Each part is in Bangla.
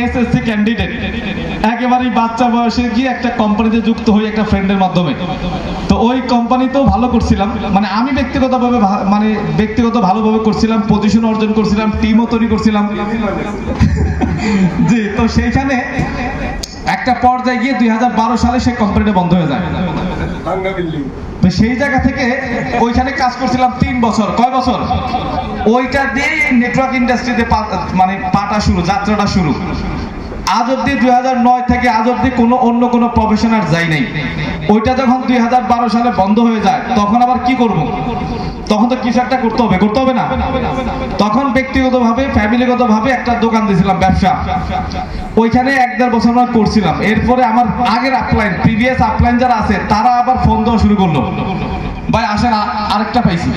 এসএসসি ক্যান্ডিডেট, একেবারেই বাচ্চা বয়সে গিয়ে একটা কোম্পানিতে যুক্ত হই একটা ফ্রেন্ডের মাধ্যমে। তো ওই কোম্পানিতেও ভালো করছিলাম, মানে আমি ব্যক্তিগত ভালোভাবে করছিলাম, পজিশন অর্জন করছিলাম, টিমও তৈরি করছিলাম। জি, তো সেইখানে একটা পর্যায়ে গিয়ে 2012 সালে সেই কোম্পানিটা বন্ধ হয়ে যায়। তো সেই জায়গা থেকে ওইখানে কাজ করছিলাম 3 বছর। কয় বছর? ওইটা দিয়ে নেটওয়ার্ক ইন্ডাস্ট্রিতে মানে যাত্রাটা শুরু। আজ অব্দি 2009 থেকে আজ অব্দি অন্য কোনো প্রফেশনাল যাই নাই। ওইটা যখন 2012 সালে বন্ধ হয়ে যায়, তখন আবার কি করব? তখন তো কিছু একটা করতে হবে না? তখন ব্যক্তিগতভাবে ফ্যামিলিগতভাবে একটা দোকান দিয়েছিলাম, ব্যবসা। ওইখানে 1-1.5 বছর আমরা করছিলাম। এরপরে আমার আগের প্রিভিয়াস আপলাইন যারা আছে তারা আবার ফোন দেওয়া শুরু করলো, ভাই আসেন আরেকটা পাইছি।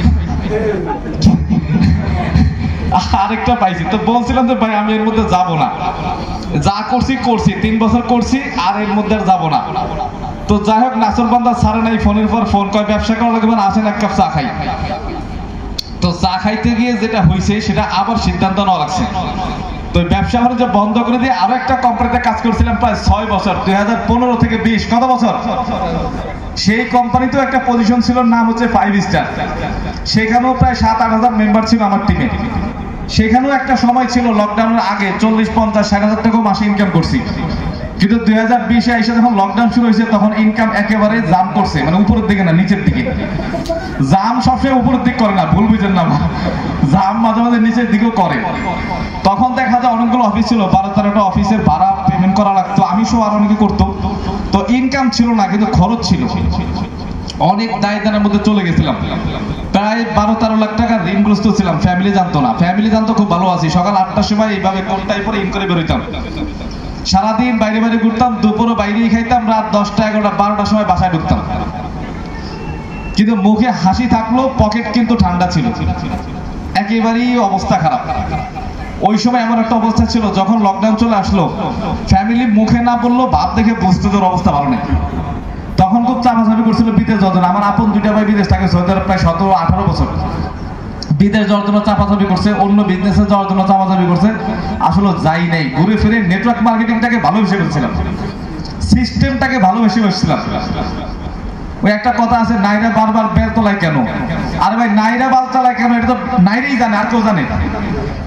তো বলছিলাম যে ভাই আমি এর মধ্যে যাব না, যা করছি 3 বছর করছি, আর এর মধ্যে আর যাবো না। তো যাই হোক, নাসর বান্দা ছাড়ে নাই, ফোনের পর ফোন, কয় ব্যবসা করা লাগবে না, আসেন 1 কাপ চা খাই। তো চা খাইতে গিয়ে যেটা হয়েছে সেটা আবার সিদ্ধান্ত নেওয়া লাগছে। তো ব্যবসা বাণিজ্য বন্ধ করে দিয়ে আরো একটা কোম্পানিতে কাজ করছিলাম প্রায় 6 বছর, 2015 থেকে 20। কত বছর? সেই কোম্পানিতেও একটা পজিশন ছিল, নাম হচ্ছে 5 স্টার। সেখানেও প্রায় 7-8 হাজার মেম্বার ছিল আমার টিমে। সেখানেও একটা সময় ছিল লকডাউনের আগে 40-50-60 হাজার টাকা মাসে ইনকাম করছি। কিন্তু 2020-এ এসে যখন লকডাউন শুরু হয়েছে তখন ইনকাম একেবারে জাম করছে, মানে উপরের দিকে না, নিচের দিকে। জাম সবসময় উপরের দিক করে না, ভুল বুঝেন না, জাম মাঝে মাঝে নিচের দিকেও করে। তখন দেখা যায় অনেকগুলো অফিস ছিল, 12-13টা অফিসের ভাড়া পেমেন্ট করা লাগতো, আমি সহ আর অনেকে করতো। তো ইনকাম ছিল না, কিন্তু খরচ ছিল। অনেক দায় দানের মধ্যে চলে গেছিলাম, প্রায় 12-13 লাখ টাকা ঋণগ্রস্ত ছিলাম। ফ্যামিলি জানতো না, ফ্যামিলি জানতো খুব ভালো আছি। সকাল 8টার সময় এইভাবে কোনটাই পরে ইন করে বেরোইতাম, সারাদিন বাইরে বাইরে ঘুরতাম, দুপুরও বাইরেই খাইতাম, রাত 10টা 11টা 12টার সময় বাসায় ঢুকতাম। কিন্তু মুখে হাসি থাকলো, পকেট কিন্তু ঠান্ডা ছিল, একেবারেই অবস্থা খারাপ। ওই সময় এমন একটা অবস্থা ছিল, যখন লকডাউন চলে আসলো, ফ্যামিলি মুখে না বললো, ভাব দেখে বুঝতে তোর অবস্থা ভালো নেই। তখন খুব চাপাচাপি করছিল বিদেশ যাওয়ার জন্য। আমার আপন 2টা ভাই বিদেশ থাকে, সৌদি আরব প্রায় 17-18 বছর। বিদেশ যাওয়ার জন্য চাপাচাপি করছে, অন্য বিজনেসে যাওয়ার জন্য চাপাচাপি করছে। আসলে যাই নাই, ঘুরে ফিরে নেটওয়ার্ক মার্কেটিংটাকে ভালোবেসে ফেলছিলাম, সিস্টেমটাকে ভালোবেসে বসছিলাম। ওই একটা কথা আছে, নাইরা বারবার বেল তোলায় কেন? আরে ভাই, নাইরা বাল চালায় কেন এটা তো নাইরাই জানে, আর কেউ জানে?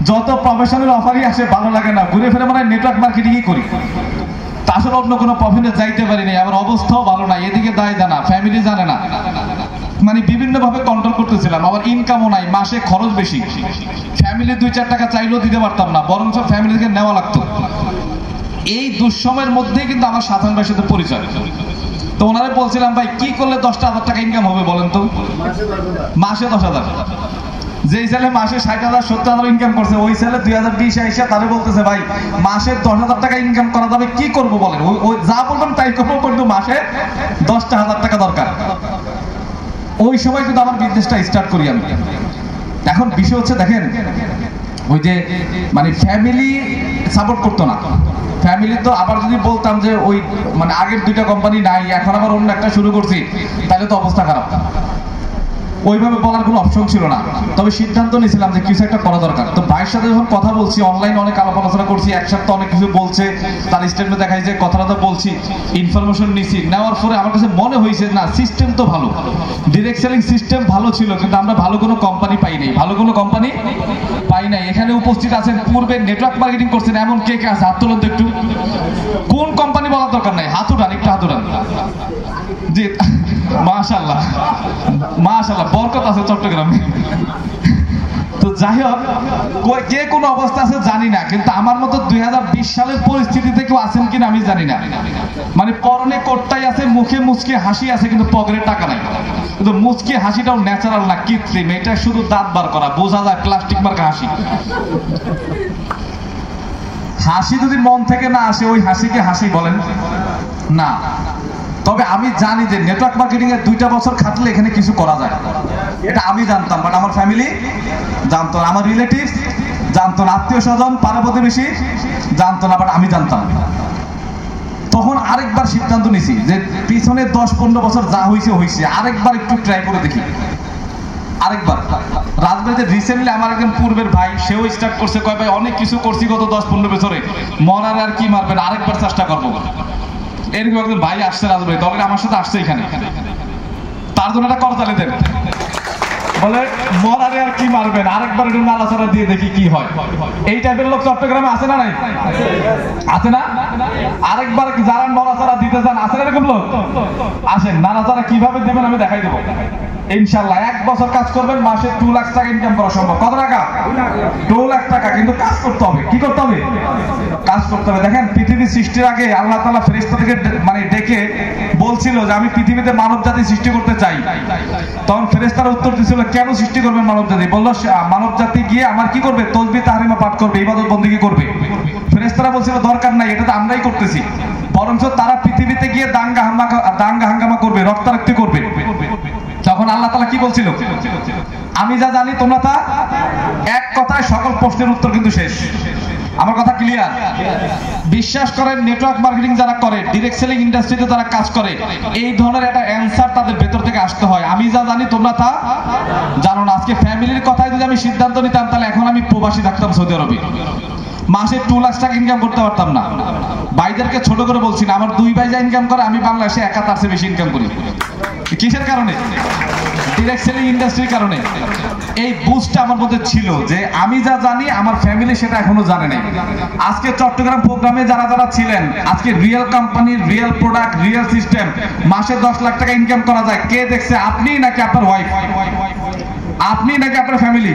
যত প্রফেশনাল অফারই আসে ভালো লাগে না, ঘুরে ফিরে মানে নেটওয়ার্ক মার্কেটিংই করি। আসলে অন্য কোনো প্রফিটে যাইতে পারি নাই, আমার অবস্থাও ভালো নাই, এদিকে দায় জানা, ফ্যামিলি জানে না, মানে বিভিন্ন ভাবে কন্ট্রোল করতেছিলাম। আবার ইনকামও নাই, মাসে খরচ বেশি, ফ্যামিলি 2-4 টাকা চাইলেও দিতে পারতাম না, বরং ফ্যামিলি থেকে নেওয়া লাগতো। এই দুঃসময়ের মধ্যেই কিন্তু আমার সাধারণ ভাইয়ের সাথে পরিচয়। তো ওনারে বলছিলাম, ভাই কি করলে 10,000 টাকা ইনকাম হবে বলেন তো? মাসে 10,000। যেই ছেলে মাসে 60,000-70,000 ইনকাম করছে, ওই ছেলে 2020-এ এসে তারে বলতেছে, ভাই মাসে 10,000 টাকা ইনকাম করা যাবে, কি করবো বলেন? ওই যা বলবেন তাই করবো, কিন্তু মাসে 10,000 টাকা দরকার। ওই সময় কিন্তু আমার বিজনেসটা স্টার্ট করি আমি। এখন বিষয় হচ্ছে, দেখেন, ওই যে মানে ফ্যামিলি সাপোর্ট করতো না। ফ্যামিলি তো আবার যদি বলতাম যে ওই মানে আগের 2টা কোম্পানি নাই, এখন আবার অন্য একটা শুরু করছি, তাহলে তো অবস্থা খারাপ। ওইভাবে বলার কোনো অপশন ছিল না। তবে সিদ্ধান্ত নিয়েছিলাম যে কিছু একটা করা দরকার। তো ভাইয়ের সাথে যখন কথা বলছি, অনলাইনে অনেক আলাপ আলোচনা করছি, এক সপ্তাহ অনেক কিছু বলছে, তার স্টেটমেন্ট দেখাই যে কথাটা বলছি, ইনফরমেশন নিছি, নেওয়ার পরে আমার কাছে মনে হয়েছে না, সিস্টেম তো ভালো, ডিরেক্ট সেলিং সিস্টেম ভালো ছিল, কিন্তু আমরা ভালো কোনো কোম্পানি পাই নাই। এখানে উপস্থিত আছেন পূর্বে নেটওয়ার্ক মার্কেটিং করছেন এমন কে কে আছে? হাত তুলুন তো একটু। কোন কোম্পানি বলার দরকার নাই, হাত উঠান, একটু হাত উঠান। জি, মাশাআল্লাহ মাশাআল্লাহ, বরকত আছে চট্টগ্রামে। তো যাই হোক, কে কোন অবস্থা আছে জানি না, কিন্তু আমার মতো 2020 সালের পরিস্থিতিতে কেউ আছেন কিনা আমি জানি না। মানে পরনে কোটটাই আছে, মুখে মুচকি হাসি আছে, কিন্তু পকেটে টাকা নাই। কিন্তু মুচকি হাসিটাও ন্যাচারাল না, কৃত্রিম। এটা শুধু দাঁত বার করা, বোঝা যায় প্লাস্টিক মার্কা হাসি। হাসি যদি মন থেকে না আসে, ওই হাসিকে হাসি বলেন না। তবে আমি জানি যে নেটওয়ার্ক মার্কেটিং এর 2টা বছর খাটলে এখানে কিছু করা যায়, এটা আমি জানতাম, বাট আমার ফ্যামিলি জানতো না, আমার রিলেটিভস জানতো না, আত্মীয় স্বজন পাড়া প্রতিবেশী জানতো না, বাট আমি জানতাম। তখন আরেকবার সিদ্ধান্ত নিছি যে পিছনে 10-15 বছর যা হয়েছে, আরেকবার একটু ট্রাই করে দেখি। আরেকবার রাজবাড়িতে রিসেন্টলি আমার একজন পূর্বের ভাই, সেও স্টার্ট করছে, কয় ভাই অনেক কিছু করছি গত 10-15 বছরে, মরার আর কি মারবেন, আরেকবার চেষ্টা করবো। এরকম একজন ভাই আসছে রাজবাড়ি, দলের আমার সাথে আসছে এখানে, তার জন্য একটা করতালি দেন। বলে মরারে আর কি মারবেন, আরেকবার একটু নাড়াচাড়া দিয়ে দেখি কি হয়। এই টাইপের লোক চট্টগ্রামে আছে না নাই? আছে না? আরেকবার যারা নাড়াচাড়া দিতে চান, আছে না এরকম লোক? আসেন, নাড়াচাড়া কিভাবে দেবেন আমি দেখাই দেবো ইনশাল্লাহ। 1 বছর কাজ করবেন, মাসে 2 লাখ টাকা ইনকাম করা সম্ভব। কত টাকা? 2 লাখ টাকা। কিন্তু কাজ করতে হবে। কি করতে হবে? কাজ করতে হবে। দেখেন, পৃথিবী সৃষ্টির আগে আল্লাহ তাআলা ফেরেশতা থেকে মানে ডেকে বলছিল যে আমি পৃথিবীতে মানব জাতি সৃষ্টি করতে চাই। তখন ফেরেশতারা উত্তর দিয়েছিল, কেন সৃষ্টি করবেন মানব জাতি? বলল মানব জাতি গিয়ে আমার কি করবে? তাসবিহ তাহরিমা পাঠ করবে, ইবাদত বন্দেগী করবে। ফেরেশতারা বলছিল দরকার নাই, এটা তো আমরাই করতেছি। বরঞ্চ তারা পৃথিবীতে গিয়ে দাঙ্গা হাঙ্গামা করবে, রক্তারক্তি করবে। তখন আল্লাহ তাআলা কি বলছিল? আমি যা জানি তোমরা তা। এক কথায় সকল প্রশ্নের উত্তর কিন্তু শেষ। আমার কথা ক্লিয়ার? বিশ্বাস করেন, নেটওয়ার্ক মার্কেটিং যারা করে, ডিরেক্ট সেলিং ইন্ডাস্ট্রিতে যারা কাজ করে, এই ধরনের একটা অ্যানসার তাদের ভেতর থেকে আসতে হয়। আমি যা জানি তোমরা তা জানো না। আজকে ফ্যামিলির কথায় যদি আমি সিদ্ধান্ত নিতাম, তাহলে এখন আমি প্রবাসী থাকতাম সৌদি আরবে, মাসে 2 লাখ টাকা ইনকাম করতে পারতাম না। ভাইদেরকে ছোট করে বলছি না, আমার 2 ভাই যা ইনকাম করে, আমি বাংলাদেশে একা তার চেয়ে বেশি ইনকাম করি। কিসের কারণে? ডিরেক্ট সেলিং ইন্ডাস্ট্রির কারণে। এই বুস্টটা আমার মধ্যে ছিল যে আমি যা জানি আমার ফ্যামিলি সেটা এখনো জানে নাই। আজকে চট্টগ্রাম প্রোগ্রামে যারা যারা ছিলেন, আজকে real company, real product, real system, মাসে 10 লাখ টাকা ইনকাম করা যায়। কে দেখছে? আপনি নাকি আপনার ওয়াইফ? আপনি নাকি আপনার ফ্যামিলি?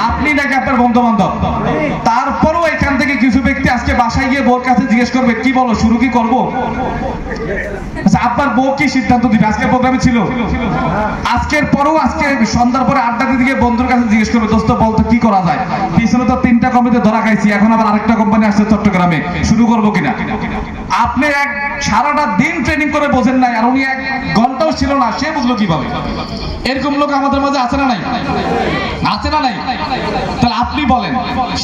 আপনি নাকি আপনার বন্ধু বান্ধব? তারপরও এখান থেকে কিছু ব্যক্তি আজকে বাসায় গিয়ে বউর কাছে জিজ্ঞেস করবে, কি বলো, শুরু কি করবো? আপনার বউ কি সিদ্ধান্ত দিবে? আজকের প্রোগ্রামে ছিল। আজকের পরেও আজকে সন্ধ্যার পরে আড্ডা দিতে গিয়ে বন্ধুর কাছে জিজ্ঞেস করবে, দোস্ত বলতো কি করা যায়? পিছনে তো 3টা কোম্পানিতে ধরা খাইছি, এখন আবার আরেকটা কোম্পানি আসছে চট্টগ্রামে, শুরু করবো কিনা? আপনি সারাটা দিন ট্রেনিং করে বোঝেন নাই, আর উনি 1 ঘন্টাও ছিল না, সে বুঝলো কিভাবে? এরকম লোক আমাদের মাঝে আছে না নাই? আছে না নাই? তাহলে আপনি বলেন,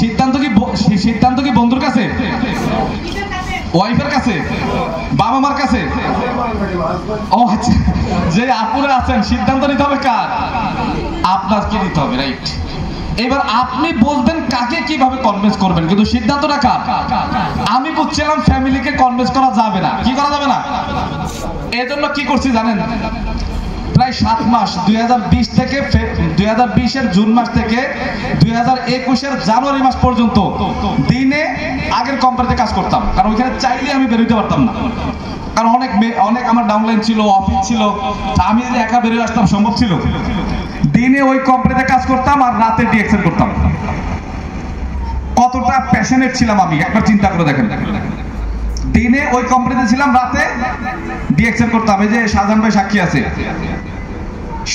সিদ্ধান্ত কি বন্ধুর কাছে, ওয়াইফের কাছে, বাবা মার কাছে? ও আচ্ছা, যে আপুরা আছেন, সিদ্ধান্ত নিতে হবে কার? আপনাকে নিতে হবে, রাইট? এবার আপনি বলবেন কাকে কিভাবে কনভিন্স করবেন, কিন্তু সিদ্ধান্তটা কার? আমি বুঝছিলাম ফ্যামিলিকে কনভিন্স করা যাবে না। কি করা যাবে না? এজন্য কি করছি জানেন? প্রায় 7 মাস, 2020 থেকে 2020-এর জুন মাস থেকে 2021-এর জানুয়ারি মাস পর্যন্ত দিনে আগের কোম্পানিতে কাজ করতাম, কারণ ওইখানে চাইলে আমি বেরোতে পারতাম না, কারণ অনেক আমার ডাউনলাইন ছিল, অফিস ছিল, আমি যদি একা বেরিয়ে আসতাম সম্ভব ছিল? দিনে ওই কোম্পানিতে কাজ করতাম আর রাতে ডিএক্সএন করতাম। কতটা প্যাশনেট ছিলাম আমি একবার চিন্তা করে দেখেন। দিনে ওই কোম্পানিতে ছিলাম, রাতে ডিএক্সএন করতাম। এই যে শাহজাহান ভাই সাক্ষী আছে,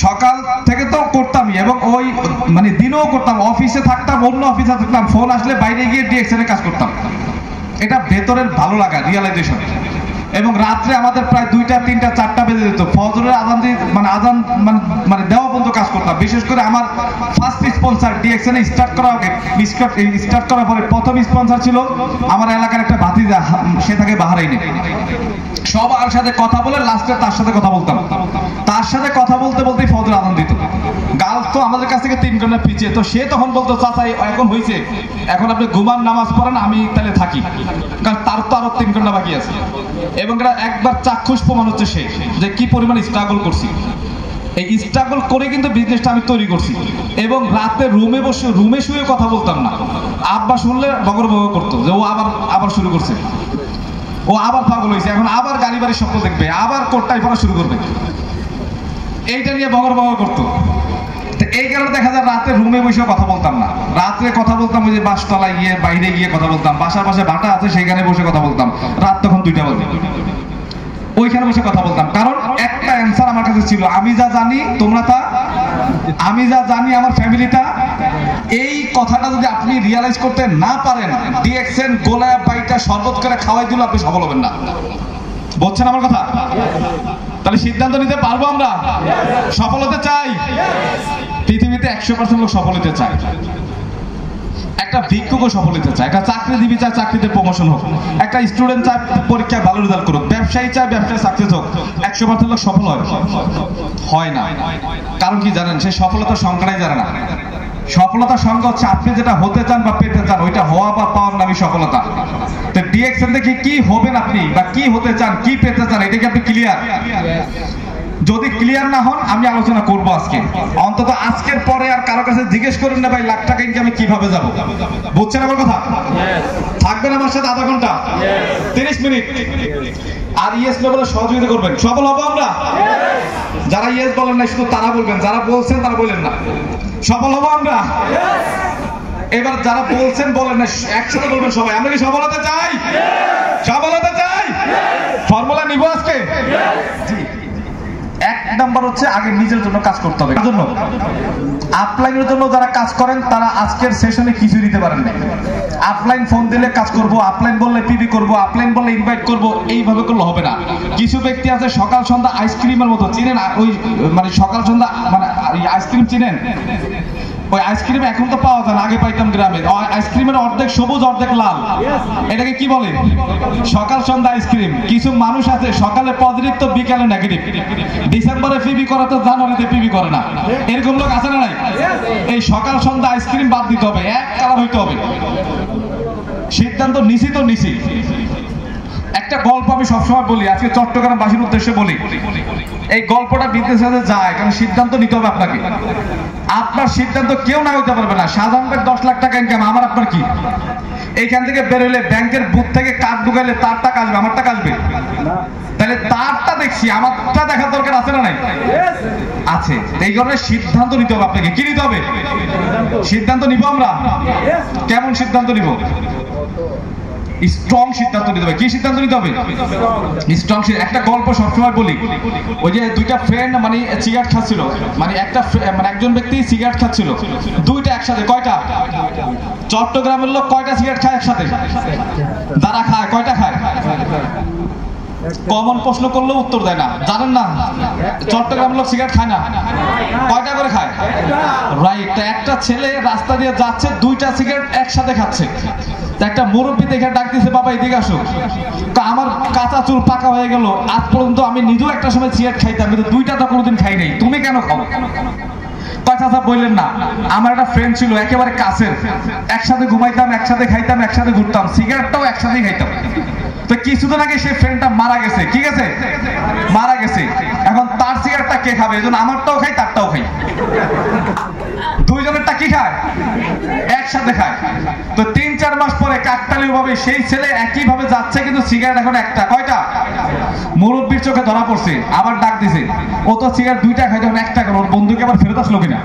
সকাল থেকে তো করতামই, এবং ওই মানে দিনেও করতাম, অফিসে থাকতাম, অন্য অফিসে থাকতাম, ফোন আসলে বাইরে গিয়ে ডিএক্সএন এর কাজ করতাম। এটা ভেতরের ভালো লাগা, রিয়ালাইজেশন। এবং রাত্রে আমাদের প্রায় 2টা 3টা 4টা বেজে যেত, ফজরের আজান দিয়ে মানে দেওয়া পর্যন্ত কাজ করতাম। বিশেষ করে আমার ফার্স্ট স্পন্সর ডিএক্সএন স্টার্ট করার পরে প্রথম স্পন্সর ছিল আমার এলাকার একটা ভাতিজা, সে থাকে বাহারাইনে। সবার সাথে কথা বলে লাস্টে তার সাথে কথা বলতাম, তার সাথে কথা বলতে বলতেই ফজর আজান দিত। গার্লস তো আমাদের কাছ থেকে 3 ঘন্টা পিছিয়ে, তো সে তখন বলতো, চাচা এখন হয়েছে, এখন আপনি ঘুমান, নামাজ পড়েন, আমি তাহলে থাকি, কারণ তার তো আরো 3 ঘন্টা বাকি আছে। এবং এটা একবার চাক্ষুষ প্রমাণ হচ্ছে সে যে কি পরিমাণ স্ট্রাগল করছি। এই স্ট্রাগল করে কিন্তু বিজনেসটা আমি তৈরি করছি। এবং রাতে রুমে শুয়ে কথা বলতাম না, আব্বা শুনলে বগর বগর করতো যে ও আবার শুরু করছে, ও আবার পাগল হয়েছে, এখন আবার গাড়ি বাড়ির স্বপ্ন দেখবে, আবার কোটটাই পড়া শুরু করবে, এইটা নিয়ে বগর বগর করতো। এই কারণে দেখা যায় রাতে রুমে বসে কথা বলতাম না, রাত্রে কথা বলতাম ওই যে বাসতলায় গিয়ে, বাইরে গিয়ে কথা বলতাম, বাসার পাশে ভাটা আছে সেখানে বসে কথা বলতাম। রাত তখন 2টা বাজে, ওইখানে বসে কথা বলতাম, কারণ একটা অ্যান্সার আমার কাছে ছিল, আমি যা জানি তোমরা তা, আমি যা জানি আমার ফ্যামিলিটা। এই কথাটা যদি আপনি রিয়ালাইজ করতে না পারেন, ডিএক্সএন গোলায় বাইটা শরবত করে খাওয়াই দিলে আপনি সফল হবেন না। বুঝছেন আমার কথা? তাহলে সিদ্ধান্ত নিতে পারবো আমরা? সফল হতে চাই? পৃথিবীতে 100% লোক সফল হতে চায়। একটা ভিক্ষুকও সফল হতে চায়, একটা চাকরিজীবী চায় চাকরিতে প্রমোশন হোক, একটা স্টুডেন্ট চায় পরীক্ষায় ভালো রেজাল্ট করুক, ব্যবসায়ী চায় ব্যবসায় সাকসেস হোক, 100% লোক সফল হয় না। কারণ কি জানেন? সে সফলতার সংখ্যাটাই জানে না। সফলতার সংখ্যা হচ্ছে আপনি যেটা হতে চান বা পেতে চান, ওইটা হওয়া বা পাওয়ার নামই সফলতা। তো ডিএক্সএন থেকে কি হবেন আপনি বা কি হতে চান, কি পেতে চান, এটা কি আপনি ক্লিয়ার? যদি ক্লিয়ার না হন, আমি আলোচনা করব আজকে। অন্তত আজকের পরে আর কারো কাছে জিজ্ঞেস করুন না ভাই লাখ টাকা ইনকামে কিভাবে যাব। বুঝছেন আমার কথা? থাকবেন আমার সাথে আধা ঘন্টা, 30 মিনিট। আর ইয়েস নো বলে সহযোগিতা করবেন। সফল হবো আমরা? যারা ইয়েস বলেন না শুধু তারা বলবেন, যারা বলছেন তারা বললেন না। সফল হবো আমরা? এবার যারা বলছেন বলেন না, একসাথে বলবেন সবাই, আমরা কি সফল হতে চাই? সফল হতে চাই? ফর্মুলা নিব আজকে। এক নাম্বার হচ্ছে আগে নিজের জন্য কাজ করতে হবে। জন্য আপলাইনের জন্য যারা কাজ করেন তারা আজকের সেশনে কিছু দিতে পারেন না। আপলাইন ফোন দিলে কাজ করব, আপলাইন বললে পিবি করব, আপলাইন বললে ইনভাইট করব, এইভাবে করলে হবে না। কিছু ব্যক্তি আছে সকাল সন্ধ্যা আইসক্রিমের মতো, চিনেন ওই মানে সকাল সন্ধ্যা মানে আইসক্রিম চিনেন? ওই আইসক্রিম এখন তো পাওয়া যায় না, আগে পাইতাম গ্রামে। আইসক্রিমের অর্ধেক সবুজ অর্ধেক লাল, এটাকে কি বলে? সকাল সন্ধ্যা আইসক্রিম। কিছু মানুষ আছে সকালে পজিটিভ তো বিকালে নেগেটিভ। ডিসেম্বরে পিবি করে তো জানুয়ারিতে পিবি করে না, এরকম লোক আছে না নাই? এই সকাল সন্ধ্যা আইসক্রিম বাদ দিতে হবে, এক কালার হইতে হবে। সিদ্ধান্ত নিছি তো নিছি। একটা গল্প আমি সবসময় বলি, আজকে চট্টগ্রামবাসীর উদ্দেশ্যে বলি। এই গল্পটা বিদেশে সাথে যায়, কারণ সিদ্ধান্ত নিতে হবে আপনাকে। আপনার সিদ্ধান্ত কেউ না হইতে পারবে না। সাধারণ 10 লাখ টাকা ইনকাম, আমার আপনার কি? এইখান থেকে বেরোলে ব্যাংকের বুথ থেকে কার্ড ঢুকাইলে তার টাকা আসবে, আমার টাকা আসবে? তাহলে তারটা দেখছি, আমারটা দেখার দরকার আছে না নাই? আছে। এই কারণে সিদ্ধান্ত নিতে হবে আপনাকে। কি নিতে হবে? সিদ্ধান্ত নিব আমরা। কেমন সিদ্ধান্ত নিব? স্ট্রং সিদ্ধান্ত নিতে হবে। কি সিদ্ধান্ত নিতে হবে? স্ট্রং। একটা গল্প সবসময় বলি, ওই যে দুইটা ফ্রেন্ড মানে সিগারেট খাচ্ছিল, মানে একজন ব্যক্তি সিগারেট খাচ্ছিল, দুইটা একসাথে। কয়টা? চট্টগ্রামের লোক কয়টা সিগারেট খায় একসাথে? যারা খায় কয়টা খায়? কমন প্রশ্ন করলেও উত্তর দেয় না, জানেন না? চট্টগ্রামের লোক সিগারেট খায় না। কয়টা করে খায়? রাইট। একটা ছেলে রাস্তা দিয়ে যাচ্ছে, দুইটা সিগারেট একসাথে খাচ্ছে। একটা মুরব্বী দেখে ডাক দিয়েছে, বাবা এদিকে আসো। আমার কাঁচা চুল পাকা হয়ে গেল, আজ পর্যন্ত আমি নিজেও একটা সময় সিগারেট খাইতাম, কিন্তু দুইটা তো কোনোদিন খাই নাই, তুমি কেন খাও? চাচা বললেন না, আমার একটা ফ্রেন্ড ছিল একেবারে কাছের, একসাথে ঘুমাইতাম, একসাথে খাইতাম, একসাথে ঘুরতাম, সিগারেটটাও একসাথেই খাইতাম। তো কিছুদিন আগে সেই ফ্রেন্ডটা মারা গেছে। কি গেছে? মারা গেছে। এখন তার সিগারেটটা কে খাবে? এজন্য আমারটাও খাই, তারটাও খাই। দুইজনেরটা কি খায়? একসাথে খায়। তো 3-4 মাস পরে কাকতালীয় ভাবে সেই ছেলে একই ভাবে যাচ্ছে, কিন্তু সিগারেট এখন একটা। কয়টা? মুরব্বীর চোখে ধরা পড়ছে, আবার ডাক দিছে। ও তো সিগারেট দুইটা খাই, তখন একটা কেন? ওর বন্ধুকে আবার ফেরত আসলো কিনা?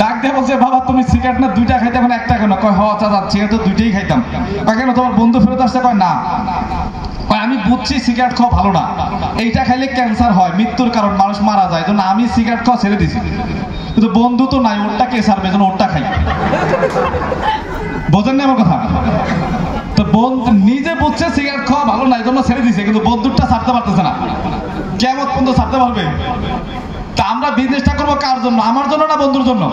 ডাক দিয়ে বলছে, বাবা তুমি সিগারেট না দুইটা খাইতে, এখন একটা কেন? কয় হ চাচা, সিগারেট তো দুইটাই খাইতাম। কেন তোমার বন্ধু ফেরত আসছে? কয় না। আমি বুঝছি সিগারেট খাওয়া ভালো না, এইটা খাইলে ক্যান্সার হয়, মৃত্যুর কারণ, মানুষ মারা যায়, জন্য আমি সিগারেট খাওয়া ছেড়ে দিছি। কিন্তু বন্ধু তো নাই, ওরটা কে ছাড়বে? জন্য ওরটা খাই। বোঝেন না আমার কথা? তো বন্ধু নিজে বুঝছে সিগারেট খাওয়া ভালো না, এই জন্য ছেড়ে দিছে, কিন্তু বন্ধুরটা ছাড়তে পারতেছে না। কেমন বন্ধু ছাড়তে পারবে? তা আমরা বিজনেসটা করবো কার জন্য? আমার জন্য না বন্ধুর জন্য?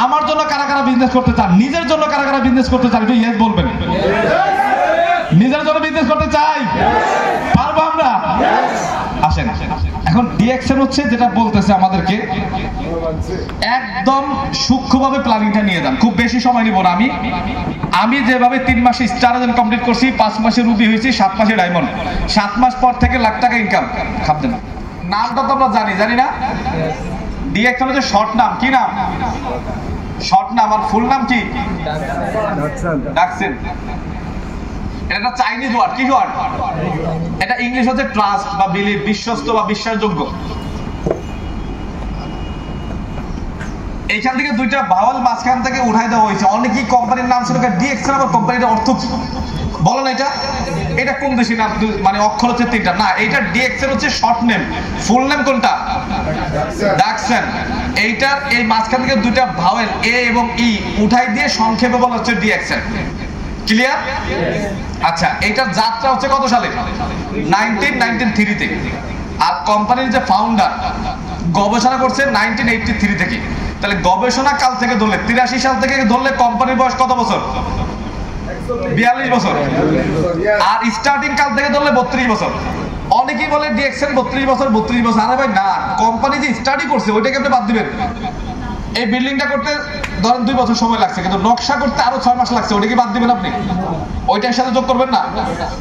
আমার জন্য কারা কারা বিজনেস করতে চান? নিজের জন্য কারা কারা বিজনেস করতে চান? একটু ইয়েস বলবেন। নিজের জন্য বিজনেস করতে চাই? পারবো আমরা? আসেন, এখন ডিএক্সএন হচ্ছে যেটা বলতেছে আমাদেরকে একদম সূক্ষ্মভাবে প্ল্যানিংটা নিয়ে যান। খুব বেশি সময় নিব না। আমি যেভাবে 3 মাসে স্টার এজেন্ট কমপ্লিট করছি, 5 মাসে রুবি হয়েছি, 7 মাসে ডায়মন্ড, 7 মাস পর থেকে লাখ টাকা ইনকাম। ভাবতেন নামটা তো আমরা জানি না? ডিএক্সএন হচ্ছে শর্ট নাম। কি নাম? শর্ট নাম। আর ফুল নাম কি? ডাকসেন। এটা চাইনিজ ওয়ার্ড। কি ওয়ার্ড এটা? ইংলিশ হচ্ছে ট্রাস্ট বা বিলিভ, বিশ্বস্ত বা বিশ্বাসযোগ্য। এইখান থেকে দুইটা ভাওয়াল মাঝখান থেকে উঠাই দেওয়া হয়েছে। অনেকেই কোম্পানির নাম ছিল ডিএক্সএন, আবার কোম্পানিটার অর্থ কি বলো না? এটা কোন দেশি নাম? মানে অক্ষর হচ্ছে 3টা না, এইটা ডিএক্সএন হচ্ছে শর্ট নেম। ফুল নেম কোনটা? ডাকসেন। এইটার এই মাঝখান থেকে দুইটা ভাওয়েল এ এবং ই উঠাই দিয়ে সংক্ষেপে বলা হচ্ছে ডিএক্সএন। ক্লিয়ার? আচ্ছা, এইটার যাত্রা হচ্ছে কত সালে? 1993 তে। আর কোম্পানির যে ফাউন্ডার গবেষণা করছে 1983 থেকে। তাহলে গবেষণা কাল থেকে ধরলে 83 সাল থেকে ধরলে কোম্পানির বয়স কত বছর? 42 বছর, আর স্টার্টিং কাল থেকে ধরলে 32 বছর। অনেকেই বলে ডিএক্সএল 32 বছর 32 বছর। আরে ভাই না, কোম্পানি যে স্টাডি করছে ওইটাকে আপনি বাদ দিবেন। এই বিল্ডিংটা করতে ধরেন 2 বছর সময় লাগছে, কিন্তু নকশা করতে আরো 6 মাস লাগছে, ওইটাকে বাদ দিবেন আপনি? ওইটার সাথে যোগ করবেন না?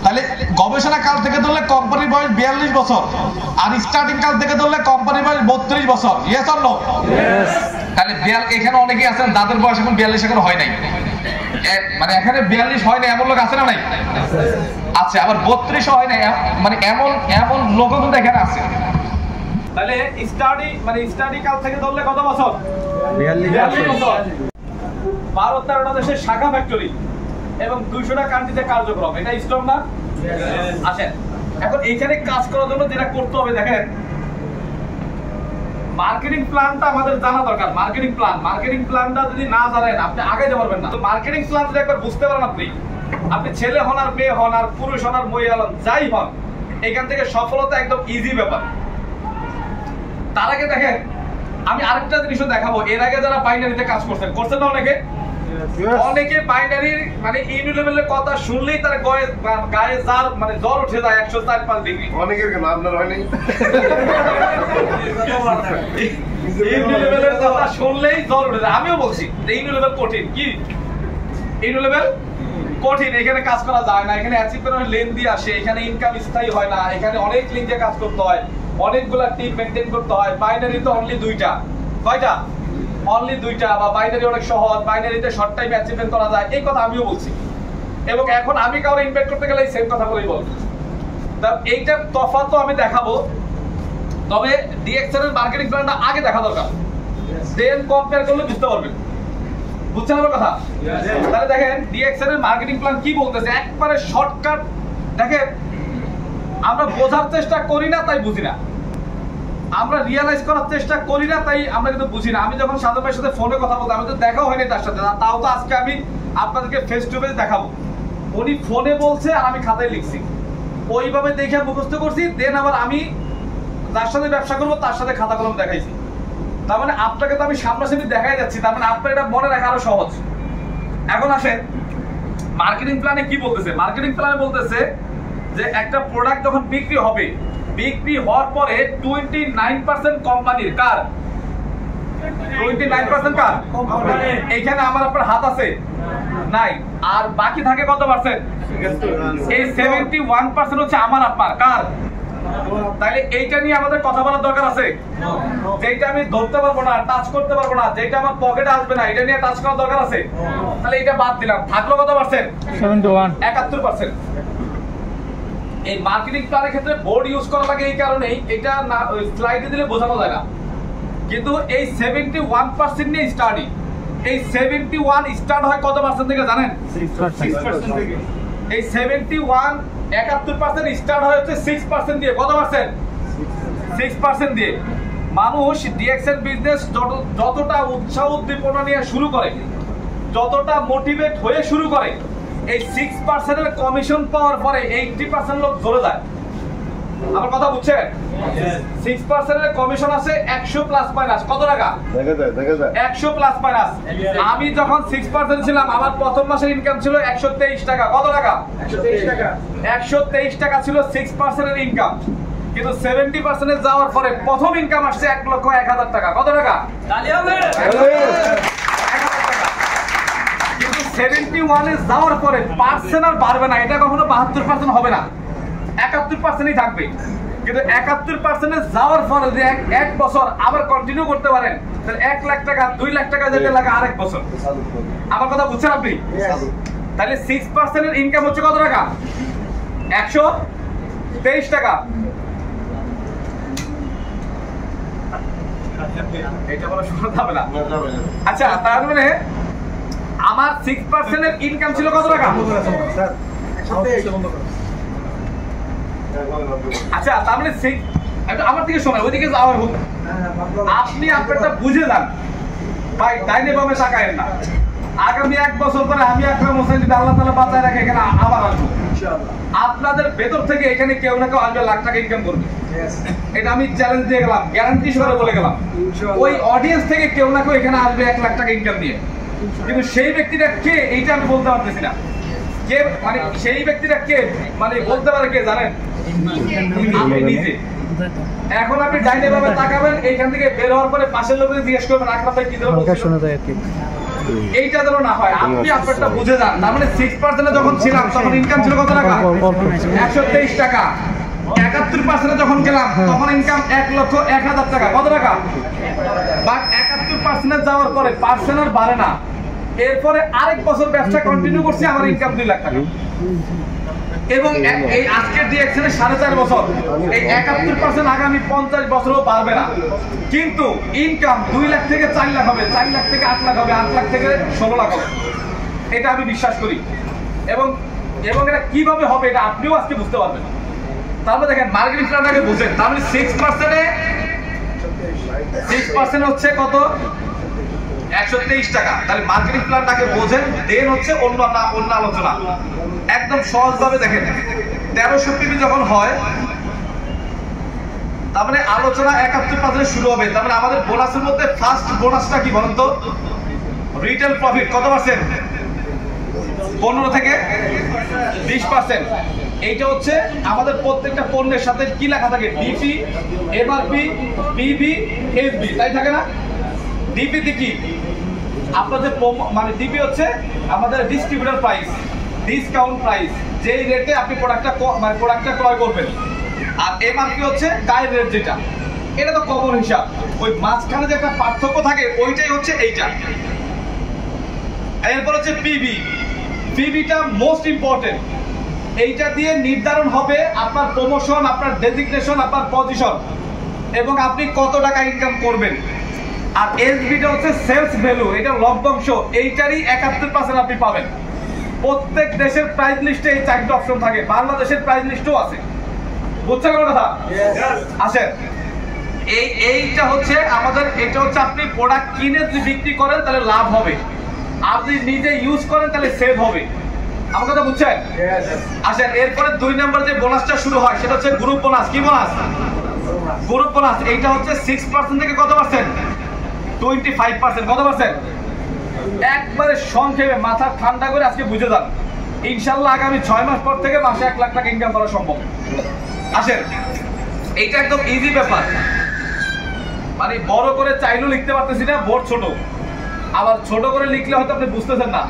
তাহলে গবেষণা কাল থেকে ধরলে কোম্পানির বয়স 42 বছর, আর স্টার্টিং কাল থেকে ধরলে কোম্পানির বয়স 32 বছর। Yes or no? তাহলে এখানে অনেকেই আছেন যাদের বয়স এখন 42 এখনো হয় নাই, মানে এখানে 42 হয় না এমন লোক আছে না? নাই আছে। আবার 32 হয় না, মানে এমন লোকও কিন্তু এখানে আছে। তাহলে স্টাডি কাল থেকে ধরলে কত বছর? 42 বছর। 12-13টা দেশের শাখা ফ্যাক্টরি এবং 200টা কান্ট্রিতে কার্যক্রম, এটা স্ট্রং না? আসেন এখন এইখানে কাজ করার জন্য যেটা করতে হবে, দেখেন মার্কেটিং প্ল্যানটা আমাদের জানা দরকার। মার্কেটিং প্ল্যানটা যদি না জানেন আপনি আগাইতে পারবেন না। তো মার্কেটিং প্ল্যান যদি একবার বুঝতে পারেন, আপনি ছেলে হন আর মেয়ে হন আর পুরুষ হন আর মহিলা হন, যাই হন, এখান থেকে সফলতা একদম ইজি ব্যাপার। তার আগে দেখেন আমি আরেকটা জিনিসও দেখাবো। এর আগে যারা বাইনারিতে কাজ করছেন না অনেকে বাইনারি মানে ইউনি লেভেলের কথা শুনলেই তার গায়ে জার মানে জ্বর উঠে যায় 104-5 ডিগ্রি। অনেকের কেন আপনার হয় নাই? ইউনি লেভেলের কথা শুনলেই জ্বর উঠে যায়। আমিও বলছি ইউনি লেভেল কঠিন। কি ইউনি লেভেল কঠিন? এখানে কাজ করা যায় না, এখানে অ্যাচিভ করা লেন্দি আসে, এখানে ইনকাম স্থায়ী হয় না, এখানে অনেক লিঙ্ক দিয়ে কাজ করতে হয়, অনেকগুলা টিম মেইনটেইন করতে হয়। বাইনারি তো অনলি 2টা। কয়টা? অনলি 2টা। বা বাইনারি অনেক সহজ, বাইনারিতে শর্ট টাইমে অ্যাচিভমেন্ট করা যায়, এই কথা আমিও বলছি। এবং এখন আমি কাউকে ইনভাইট করতে গেলে এই সেম কথা বলেই বলবো। তা এইটার তফাৎ তো আমি দেখাবো, তবে ডিএক্সএল এর মার্কেটিং প্ল্যানটা আগে দেখা দরকার, দেন কম্পেয়ার করলে বুঝতে পারবেন। বুঝছেন আমার কথা? তাহলে দেখেন ডিএক্সএল এর মার্কেটিং প্ল্যান কি বলতেছে, একবারে শর্টকাট। দেখেন আমরা বোঝার চেষ্টা করি না তাই বুঝি না, আমরা রিয়েলাইজ করার চেষ্টা করি না তাই আমরা কিন্তু বুঝি না। আমি যখন সাধু ভাইয়ের সাথে ফোনে কথা বলতাম, আমি তো দেখাও হয়নি তার সাথে, তাও তো আজকে আমি আপনাদেরকে ফেস টু ফেস দেখাবো। উনি ফোনে বলছে আর আমি খাতায় লিখছি, ওইভাবে দেখে মুখস্থ করছি, দেন আবার আমি যার সাথে ব্যবসা করবো তার সাথে খাতা কলম দেখাইছি। তার মানে আপনাকে তো আমি সামনাসামনি দেখাই যাচ্ছি, তার মানে আপনার এটা মনে রাখা আরো সহজ। এখন আসেন মার্কেটিং প্ল্যানে কি বলতেছে। মার্কেটিং প্ল্যানে বলতেছে যে একটা প্রোডাক্ট যখন বিক্রি হবে, বিক্রি হওয়ার পরে 29% কোম্পানির। কার? 29% কার? এখানে আমার আপনার হাত আছে নাই, আর বাকি থাকে কত পার্সেন্ট? এই 71% হচ্ছে আমার আপনার। কার? তাহলে এইটা নিয়ে আমাদের কথা বলার দরকার আছে। যেটা আমি ধরতে পারবো না, টাচ করতে পারবো না, যেটা আমার পকেটে আসবে না, এটা নিয়ে টাচ করার দরকার আছে। তাহলে এটা বাদ দিলাম, থাকলো কত পার্সেন্ট? 71%। এই মার্কেটিং প্ল্যানের ক্ষেত্রে বোর্ড ইউজ করা লাগে এই কারণেই, এটা না স্লাইডে দিলে বোঝানো যায় না। কিন্তু এই 71% নিয়ে স্টার্টিং, এই 71 স্টার্ট হয় কত পার্সেন্ট থেকে জানেন? 6% থেকে। এই 71% স্টার্ট হয় হচ্ছে 6% দিয়ে। কত পার্সেন্ট? 6% দিয়ে। মানুষ ডিএক্সএল বিজনেস যতটা উৎসাহ উদ্দীপনা নিয়ে শুরু করে, যতটা মোটিভেট হয়ে শুরু করে, এই 6% এর কমিশন পাওয়ার পরে 80% লোক ধরে যায়। আমার কথা বুঝছেন? 6% এর কমিশন আছে 100 প্লাস মাইনাস কত টাকা? দেখা যায় 100 প্লাস মাইনাস। আমি যখন 6% ছিলাম আমার প্রথম মাসের ইনকাম ছিল 123 টাকা। কত টাকা? 123 টাকা। 123 টাকা ছিল 6% এর ইনকাম। কিন্তু 70% এ যাওয়ার পরে প্রথম ইনকাম আসছে 1,01,000 টাকা। কত টাকা? তালি হবে। 71 এ যাওয়ার পরে পার্সেন্ট আর বাড়বে না, এটা কখনো 72% হবে না, 71%ই থাকবে। কিন্তু 71% এ যাওয়ার পরে যদি এক বছর আবার কন্টিনিউ করতে পারেন, তাহলে 1 লাখ টাকা 2 লাখ টাকা যেতে লাগে আরেক বছর। আমার কথা বুঝছেন আপনি? তাহলে 6% এর ইনকাম হচ্ছে কত টাকা? 123 টাকা। এটা বলা শুনতে হবে না। আচ্ছা, তার মানে আমার 6% এর ইনকাম ছিল কত টাকা? আচ্ছা, তার মানে আমার থেকে শোনা, ওইদিকে যাওয়ার হোক, আপনি আপনারটা বুঝে যান ভাই, ডাইনে বামে তাকায়েন না। আগামী 1 বছর পরে আমি আকরাম হোসেন যদি আল্লাহ তাআলা বাঁচায় রাখে এখানে আবার আসবো, আপনাদের ভেতর থেকে এখানে কেউ না কেউ আসবে লাখ টাকা ইনকাম করবে। এটা আমি চ্যালেঞ্জ দিয়ে গেলাম, গ্যারান্টি সহকারে বলে গেলাম। ওই অডিয়েন্স থেকে কেউ না কেউ এখানে আসবে 1 লাখ টাকা ইনকাম দিয়ে, কিন্তু সেই ব্যক্তিটা কে এইটা আমি বলতে পারতেছি না। কে মানে সেই ব্যক্তিটা কে মানে বলতে পারে কে জানেন? আপনি নিজে। এখন আপনি ডাইনে ভাবে তাকাবেন, এইখান থেকে বের হওয়ার পরে পাশের লোককে জিজ্ঞেস করবেন আকরাম ভাই কি ধরে শোনা যায় আর কি। এইটা যেন না হয়, আপনি আপনারটা বুঝে যান। তার মানে 6% যখন ছিলাম তখন ইনকাম ছিল কত টাকা? 123 টাকা। 71% যখন গেলাম তখন ইনকাম 1,01,000 টাকা। কত টাকা? বাট 71% যাওয়ার পরে পার্সেন্ট আর বাড়ে না। এরপরে আরেক বছর ব্যবসা কন্টিনিউ করছি, আমার ইনকাম 2 লাখ টাকা। এবং এই আজকের ডিএক্সএন এর 4.5 বছর, এই 71% আগামী 50 বছরও বাড়বে না, কিন্তু ইনকাম 2 লাখ থেকে 4 লাখ হবে, 4 লাখ থেকে 8 লাখ হবে, 8 লাখ থেকে 16 লাখ হবে। এটা আমি বিশ্বাস করি। এবং এবং এটা কিভাবে হবে এটা আপনিও আজকে বুঝতে পারবেন। তারপরে দেখেন মার্কেটিং প্ল্যানটাকে বুঝেন। তার মানে 6% হচ্ছে কত? 123 টাকা। তাহলে মার্কেটিং প্ল্যানটাকে বোঝেন, দেন হচ্ছে অন্য আলোচনা। একদম সহজভাবে দেখেন, 1300 পিবি যখন হয় তার মানে আলোচনা 71% শুরু হবে। তার মানে আমাদের বোনাসের মধ্যে ফার্স্ট বোনাসটা কি বলেন তো? রিটেল প্রফিট কত পার্সেন্ট? 15 থেকে 20%। এইটা হচ্ছে আমাদের প্রত্যেকটা পণ্যের সাথে কি লেখা থাকে? ডিপি, এমআরপি, পিবি, এসবি, তাই থাকে না? ডিপি কি আপনাদের মানে ডিপি হচ্ছে আমাদের ডিস্ট্রিবিউটর প্রাইস, ডিসকাউন্ট প্রাইস, যেই রেটে আপনি প্রোডাক্টটা ক্রয় করবেন। আর এমআরপি হচ্ছে গায়ের রেট, যেটা এটা তো কমন হিসাব। ওই মাঝখানে যে একটা পার্থক্য থাকে ওইটাই হচ্ছে এইটা। এরপর হচ্ছে পিবি। পিবিটা most important. এইটা দিয়ে নির্ধারণ হবে আপনার প্রমোশন, আপনার ডেজিগনেশন, আপনার পজিশন এবং আপনি কত টাকা ইনকাম করবেন। আর এসবিটা হচ্ছে সেলস ভ্যালু, এটা লভ্যাংশ। এইটারই 71% আপনি পাবেন। প্রত্যেক দেশের প্রাইস লিস্টে এই 4টা অপশন থাকে, বাংলাদেশের প্রাইস লিস্টও আছে। বুঝছেন কোন কথা? আসেন, এইটা হচ্ছে আমাদের, এটা হচ্ছে আপনি প্রোডাক্ট কিনে যদি বিক্রি করেন তাহলে লাভ হবে, আর যদি নিজে ইউজ করেন তাহলে সেভ হবে। আমার কথা বুঝছেন? আসেন, এরপরে 2 নম্বর যে বোনাসটা শুরু হয় সেটা হচ্ছে গ্রুপ বোনাস। কি বোনাস? Group bonus. এইটা হচ্ছে 6% থেকে কত পার্সেন্ট? 25%। কত পার্সেন্ট? একবারে সংক্ষেপে মাথা ঠান্ডা করে আজকে বুঝে যান। ইনশাল্লাহ আগামী 6 মাস পর থেকে মাসে 1 লাখ টাকা ইনকাম করা সম্ভব। আসেন, এইটা একদম ইজি ব্যাপার। মানে বড় করে চাইলেও লিখতে পারতেছি না, বোর্ড ছোট। আবার ছোট করে লিখলে হয়তো আপনি বুঝতেছেন না,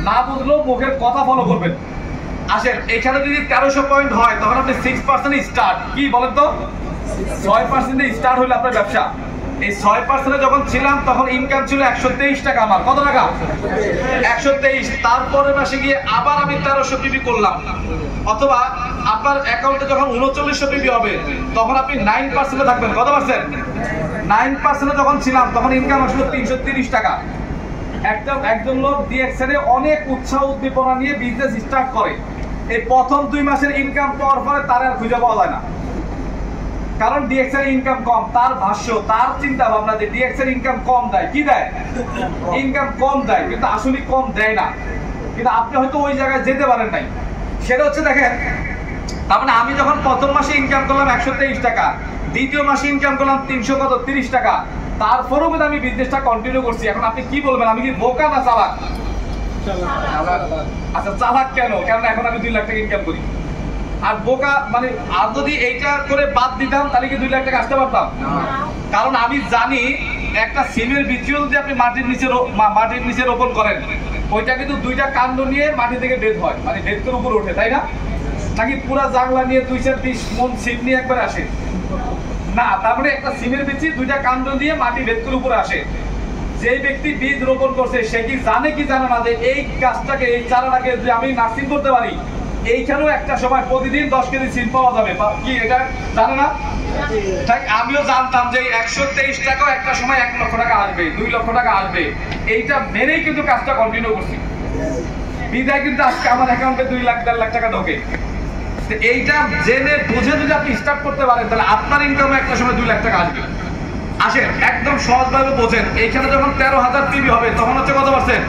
না বুঝলেও মুখের কথা ফলো করবেন। আসেন, এখানে যদি 1300 পয়েন্ট হয় তখন আপনি 6% স্টার্ট। কি বলেন তো? 6% স্টার্ট হইলো আপনার ব্যবসা। এই 6% যখন ছিলাম তখন ইনকাম ছিল 123 টাকা। আমার কত টাকা? 123। তারপরের মাসে গিয়ে আবার আমি 1300 পিবি করলাম, অথবা আপনার অ্যাকাউন্টে যখন 3900 পিবি হবে তখন আপনি 9% থাকবেন। কত পার্সেন্ট? 9% যখন ছিলাম তখন ইনকাম আসলো 330 টাকা। একজন লোক ডিএক্সএন এ অনেক উৎসাহ উদ্দীপনা নিয়ে বিজনেস স্টার্ট করে। এই প্রথম 2 মাসের ইনকাম পাওয়ার পরে তার আর খুঁজে পাওয়া যায় না, কারণ ডিএক্সএন ইনকাম কম। তার ভাষ্য, তার চিন্তা ভাবনা যে ডিএক্সএন ইনকাম কম দেয়। কি দেয়? ইনকাম কম দেয়, কিন্তু আসলে কম দেয় না। কিন্তু আপনি হয়তো ওই জায়গায় যেতে পারেন নাই। সেটা হচ্ছে দেখেন, তার মানে আমি যখন প্রথম মাসে ইনকাম করলাম 123 টাকা, দ্বিতীয় মাসে ইনকাম করলাম 330 টাকা, তারপরেও কিন্তু আমি বিজনেসটা কন্টিনিউ করছি। এখন আপনি কি বলবেন, আমি কি বোকা না চালাক? আচ্ছা, চালাক কেন? কারণ এখন আমি 2 লাখ টাকা ইনকাম করি। আর বোকা মানে, আর যদি এইটা করে বাদ দিতাম তাহলে কি 2 লাখ টাকা আসতে পারতাম? কারণ আমি জানি একটা সিমের বীজও যদি আপনি মাটির নিচে রোপণ করেন, ওইটা কিন্তু 2টা কাণ্ড নিয়ে মাটি থেকে বেদ হয়, মানে বেদের উপরে ওঠে, তাই না? নাকি পুরা জাংলা নিয়ে 220 মন সিম নিয়ে একবার আসে না? তার মানে একটা সিমের বীজ 2টা কাণ্ড দিয়ে মাটি বেদের উপরে আসে। যে ব্যক্তি বীজ রোপণ করছে সে কি জানে কি জানে না যে এই গাছটাকে, এই চারাটাকে যদি আমি নার্সিং করতে পারি, এইখানেও একটা সময় প্রতিদিন 10 কেজি সিম পাওয়া যাবে। কি এটা জানে না? তাই আমিও জানতাম যে 123 টাকাও একটা সময় 1 লক্ষ টাকা আসবে, 2 লক্ষ টাকা আসবে। এইটা মেনেই কিন্তু কাজটা কন্টিনিউ করছি। বিদায় কিন্তু আজকে আমার অ্যাকাউন্টে 2 লাখ 1.5 লাখ টাকা ঢোকে। এইটা জেনে বুঝে যদি আপনি স্টার্ট করতে পারেন তাহলে আপনার ইনকামে একটা সময় 2 লাখ টাকা আসবে। আসেন, একদম সহজভাবে বোঝেন। এইখানে যখন 13,000 পিবি হবে তখন হচ্ছে কত পার্সেন্ট?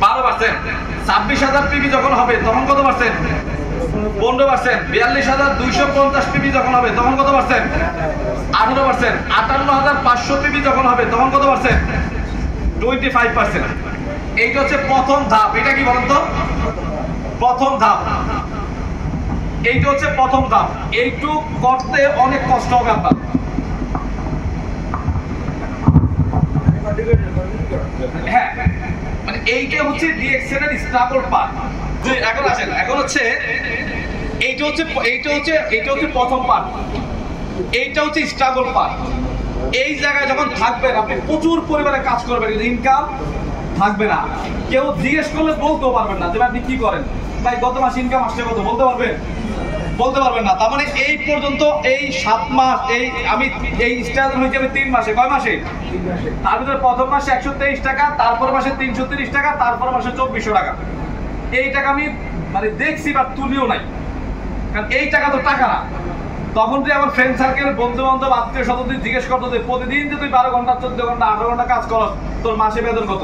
12%। 26,000 পিবি যখন হবে তখন কত পার্সেন্ট? 15%। 42,250 পিবি যখন হবে তখন কত পার্সেন্ট? 18%। 58,500 পিবি যখন হবে তখন কত পার্সেন্ট? 25%। এইটা হচ্ছে প্রথম ধাপ। এটা কি বলেন তো? প্রথম ধাপ, এইটা হচ্ছে প্রথম ধাপ। এইটু করতে অনেক কষ্ট হবে আপনার। হ্যাঁ, মানে এইটা হচ্ছে ডিএক্সএল এর স্ট্রাগল পার্ট। এখন আসেন, এখন হচ্ছে এইটা হচ্ছে প্রথম পার্ট, এইটা হচ্ছে স্ট্রাগল পার্ট। এই জায়গায় যখন থাকবেন আপনি প্রচুর পরিমাণে কাজ করবেন, ইনকাম থাকবে না। কেউ জিজ্ঞেস করলে বলতেও পারবেন না যে আপনি কি করেন, ভাই গত মাস ইনকাম আসছে কত, বলতে পারবেন? বলতে পারবেন না। তার মানে এই পর্যন্ত এই 7 মাস এই আমি এই স্ট্রাগল হয়েছে আমি 3 মাসে। কয় মাসে? তার ভিতরে প্রথম মাসে 123 টাকা, তারপর মাসে 330 টাকা, তারপর মাসে 2400 টাকা। এই টাকা আমি মানে দেখছি বা তুলিও নাই, কারণ এই টাকা তো টাকা না। তখন যে আমার ফ্রেন্ড সার্কেল, বন্ধু বান্ধব, আত্মীয় স্বজন জিজ্ঞেস করতো যে প্রতিদিন যে তুই 12 ঘন্টা 14 ঘন্টা 18 ঘন্টা কাজ করস, তোর মাসে বেতন কত?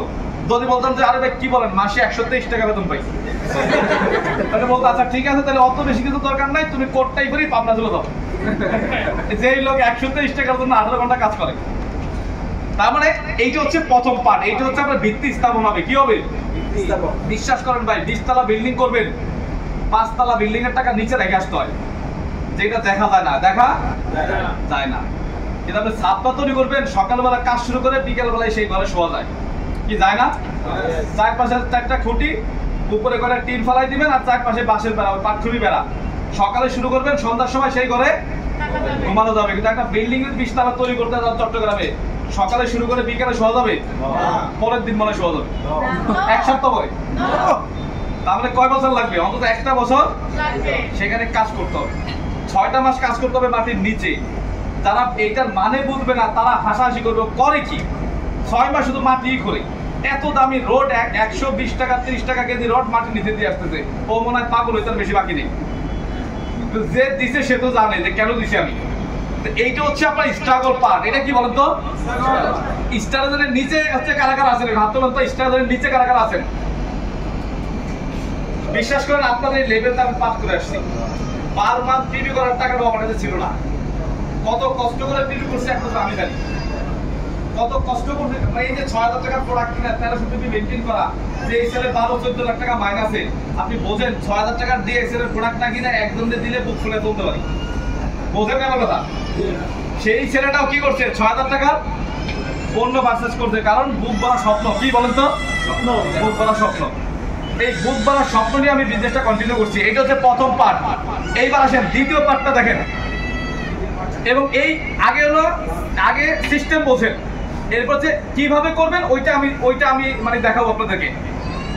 যদি বলতাম যে আরে ভাই কি বলেন, মাসে 123 টাকা বেতন পাই, তাহলে বলতো আচ্ছা ঠিক আছে, তাহলে অত বেশি কিছু দরকার নাই, তুমি কোটটাই করি পাবনা চলে দাও। যেই লোক 123 টাকার জন্য 18 ঘন্টা কাজ করে। তার মানে এইটা হচ্ছে প্রথম পার্ট, এইটা হচ্ছে আপনার ভিত্তি স্থাপন হবে। কি হবে? বিশ্বাস করেন ভাই, 20 তলা বিল্ডিং করবেন, 5 তলা বিল্ডিং এর টাকা নিচে রেখে আসতে হয়, যেটা দেখা যায় না, দেখা যায় না। কিন্তু আপনি ছাদটা তৈরি করবেন, সকালবেলা কাজ শুরু করে বিকেল বেলায় সেই ঘরে শোয়া যায়, কি যায় না? 4 পাশে 4টা খুঁটি, উপরে করে টিন ফেলাই দিবেন, আর 4 পাশে বাঁশের বেড়া, পাটখুরি বেড়া। সকালে শুরু করবেন, সন্ধ্যার সময় সেই ঘরে ঘুমানো যাবে। কিন্তু একটা বিল্ডিং 20 তলা তৈরি করতে যান চট্টগ্রামে, সকালে শুরু করে বিকেলে শোয়া যাবে, পরের দিন মনে শোয়া যাবে, এক সপ্তাহ পরে। তাহলে কয় বছর লাগবে? অন্তত 1টা বছর সেখানে কাজ করতে হবে। 6টা মাস কাজ করতে হবে মাটির নিচে। যারা এইটার মানে বুঝবে না তারা হাসাহাসি করবে, করে কি 6 মাস শুধু মাটি করে। এত দামি রোড, 120 টাকা 30 টাকা কেজি রোড মাটির নিচে দিয়ে আসতেছে, ও মনে হয় পাগল, হইতে বেশি বাকি নেই। যে দিছে সে তো জানে যে কেন দিছে আমি। এইটা হচ্ছে আপনার স্ট্রাগল পার্ট। এটা কি বলেন তো? স্ট্রাগলের নিচে হচ্ছে কারা কারা আছেন, হাত তোলেন তো। স্ট্রাগলের নিচে কারা কারা আছেন? বিশ্বাস করেন আপনাদের এই লেভেলটা আমি পাস করে আসছি। পার মান্থ পিবি করার টাকাটাও আমার কাছে ছিল না। কত কষ্ট করে পিবি করছি একমাত্র আমি জানি। কত কষ্ট করে এই যে 6000 টাকার প্রোডাক্ট কিনা 1300 পিবি মেইনটেইন করা, যে এক্সেলে 12-14 লাখ টাকা মাইনাসে, আপনি বোঝেন 6000 টাকার দিয়ে এক্সেলের প্রোডাক্ট না কিনা একজনকে দিলে বুক ফুলে তুলতে পারি। বোঝেন কেন কথা? সেই ছেলেটাও কি করছে, 6000 টাকার পণ্য পারচেজ করছে, কারণ বুক ভরা স্বপ্ন। কি বলেন তো? স্বপ্ন, বুক ভরা স্বপ্ন। এই বুক ভরা স্বপ্ন নিয়ে আমি বিজনেসটা কন্টিনিউ করছি। এটা হচ্ছে প্রথম পার্ট। এইবার আসেন দ্বিতীয় পার্টটা দেখেন। এবং এই আগে হলো আগে সিস্টেম বোঝেন, এরপর হচ্ছে কিভাবে করবেন ওইটা আমি মানে দেখাবো আপনাদেরকে।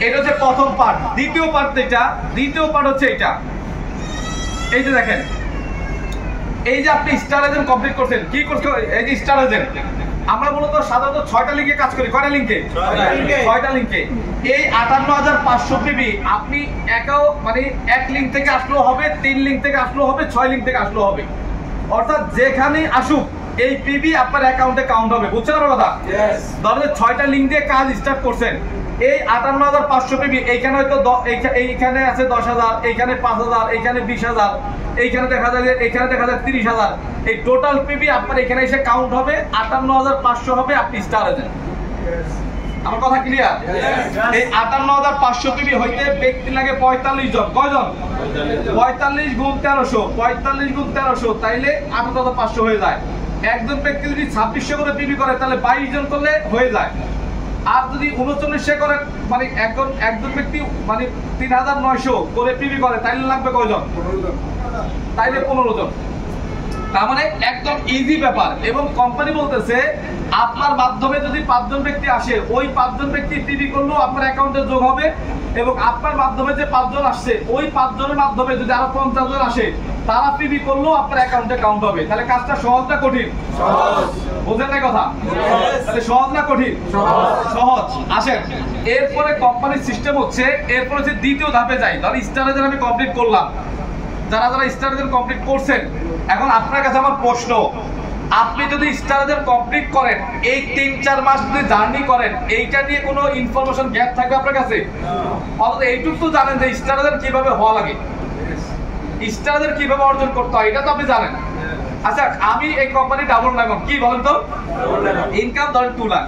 এটা হচ্ছে প্রথম পার্ট। দ্বিতীয় পার্ট হচ্ছে এটা। এই যে দেখেন, এই যে আপনি স্টার এজেন্ট কমপ্লিট করছেন, কি করছে? এই যে স্টার এজেন্ট, আমরা মূলত সাধারণত 6টা লিঙ্কে কাজ করি। কয়টা লিঙ্কে? 6টা লিঙ্কে। এই 58500 পিবি আপনি একাও মানে এক লিঙ্ক থেকে আসলেও হবে, 3 লিঙ্ক থেকে আসলেও হবে, 6 লিঙ্ক থেকে আসলেও হবে। অর্থাৎ যেখানে আসুক এই পিবি আপনার অ্যাকাউন্টে কাউন্ট হবে। বুঝছেন আমার কথা? ধরেন 6টা লিঙ্ক দিয়ে কাজ স্টার্ট করছেন, এই 58500 পিবি এইখানে হয়তো এইখানে আছে 10,000, এইখানে 5,000, এইখানে 20,000, এইখানে দেখা যায় 30,000। এই টোটাল পিবি আপনার এখানে এসে কাউন্ট হবে, 58,500 হবে। আপনি স্টার এজেন্ট। আমার কথা ক্লিয়ার? এই 58,500 পিবি হইতে ব্যক্তি লাগে 45 জন। কয়জন? 45 গুণ 1300, 45 গুণ 1300, তাইলে 58,500 হয়ে যায়। একজন ব্যক্তি যদি 2600 করে পিবি করে তাহলে 22 জন করলে হয়ে যায়। আর যদি 3900 করে মানে একজন ব্যক্তি মানে 3900 করে পিবি করে তাইলে লাগবে কয়জন? তাইলে 15 জন। তার মানে একদম ইজি ব্যাপার। এবং কোম্পানি বলতেছে আপনার মাধ্যমে যদি 5 জন ব্যক্তি আসে, ওই 5 জন ব্যক্তি পিবি করলেও আপনার অ্যাকাউন্টে যোগ হবে। এবং আপনার মাধ্যমে যে 5 জন আসছে, ওই 5 জনের মাধ্যমে যদি আরো 50 জন আসে, তারা পিবি করলেও আপনার অ্যাকাউন্টে কাউন্ট হবে। তাহলে কাজটা সহজ না কঠিন? সহজ। বুঝেন না কথা? তাহলে সহজ না কঠিন? সহজ। আসেন, এরপরে কোম্পানির সিস্টেম হচ্ছে, এরপর হচ্ছে দ্বিতীয় ধাপে যাই। ধর স্টার এজেন্ট আমি কমপ্লিট করলাম, যারা স্টার এজেন্ট কমপ্লিট করছেন, এখন আপনার কাছে আমার প্রশ্ন, আপনি যদি স্টার এজেন্ট কমপ্লিট করেন, এই 3-4 মাস যদি জার্নি করেন, এইটা নিয়ে কোনো ইনফরমেশন গ্যাপ থাকবে আপনার কাছে? অন্তত এইটুকু তো জানেন যে স্টার এজেন্ট কিভাবে হওয়া লাগে, স্টার এজেন্ট কিভাবে অর্জন করতে হয়, এটা তো আপনি জানেন। আচ্ছা, আমি এই কোম্পানি ডাবল ডায়মন্ড, কি বলেন তো? ইনকাম ধরেন 2 লাখ।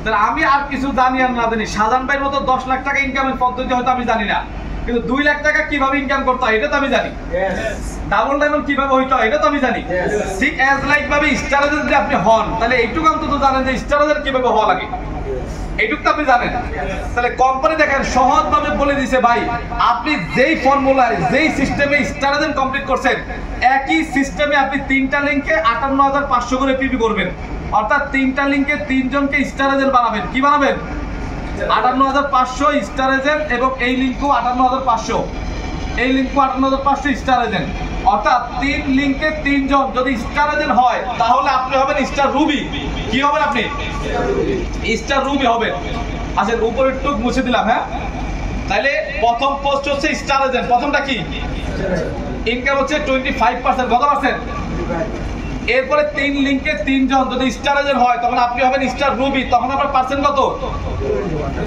তাহলে আমি আর কিছু জানি আর না জানি, সাজান ভাইয়ের মতো 10 লাখ টাকা ইনকামের পদ্ধতি হয়তো আমি জানি না, কিন্তু 2 লাখ টাকা কিভাবে ইনকাম করতে হয় এটা তো আমি জানি। ডাবল ডায়মন্ড কিভাবে হইতে হয় এটা তো আমি জানি। ঠিক অ্যাজ লাইক ভাবে স্টার এজেন্ট যদি আপনি হন তাহলে এইটুকু অন্তত জানেন যে স্টার এজেন্ট কিভাবে হওয়া লাগে, এইটুকু তো আপনি জানেন। তাহলে কোম্পানি দেখেন সহজভাবে বলে দিয়েছে ভাই আপনি যেই ফর্মুলায় যেই সিস্টেমে স্টার এজেন্ট কমপ্লিট করছেন একই সিস্টেমে আপনি 3টা লিংকে 58,500 করে পিপি করবেন, অর্থাৎ 3টা লিংকে 3 জনকে স্টার এজেন্ট বানাবেন। কি বানাবেন? 58,500 স্টার এজেন্ট, এবং এই লিংকও 58,500, এই লিংকও 58,500 স্টার এজেন্ট, অর্থাৎ 3 লিংকে 3 জন যদি স্টার এজেন্ট হয় তাহলে আপনি হবেন স্টার রুবি। কি হবেন আপনি? স্টার রুবি হবেন। আচ্ছা উপরে একটু মুছে দিলাম। হ্যাঁ, তাহলে প্রথম পোস্ট হচ্ছে স্টার এজেন্ট। প্রথমটা কি? ইনকাম হচ্ছে 25%। কত পার্সেন্ট? এরপরে 3 লিংকে 3 জন যদি স্টার এজেন্ট হয় তখন আপনি হবেন স্টার রুবি, তখন আপনার পার্সেন্ট কত?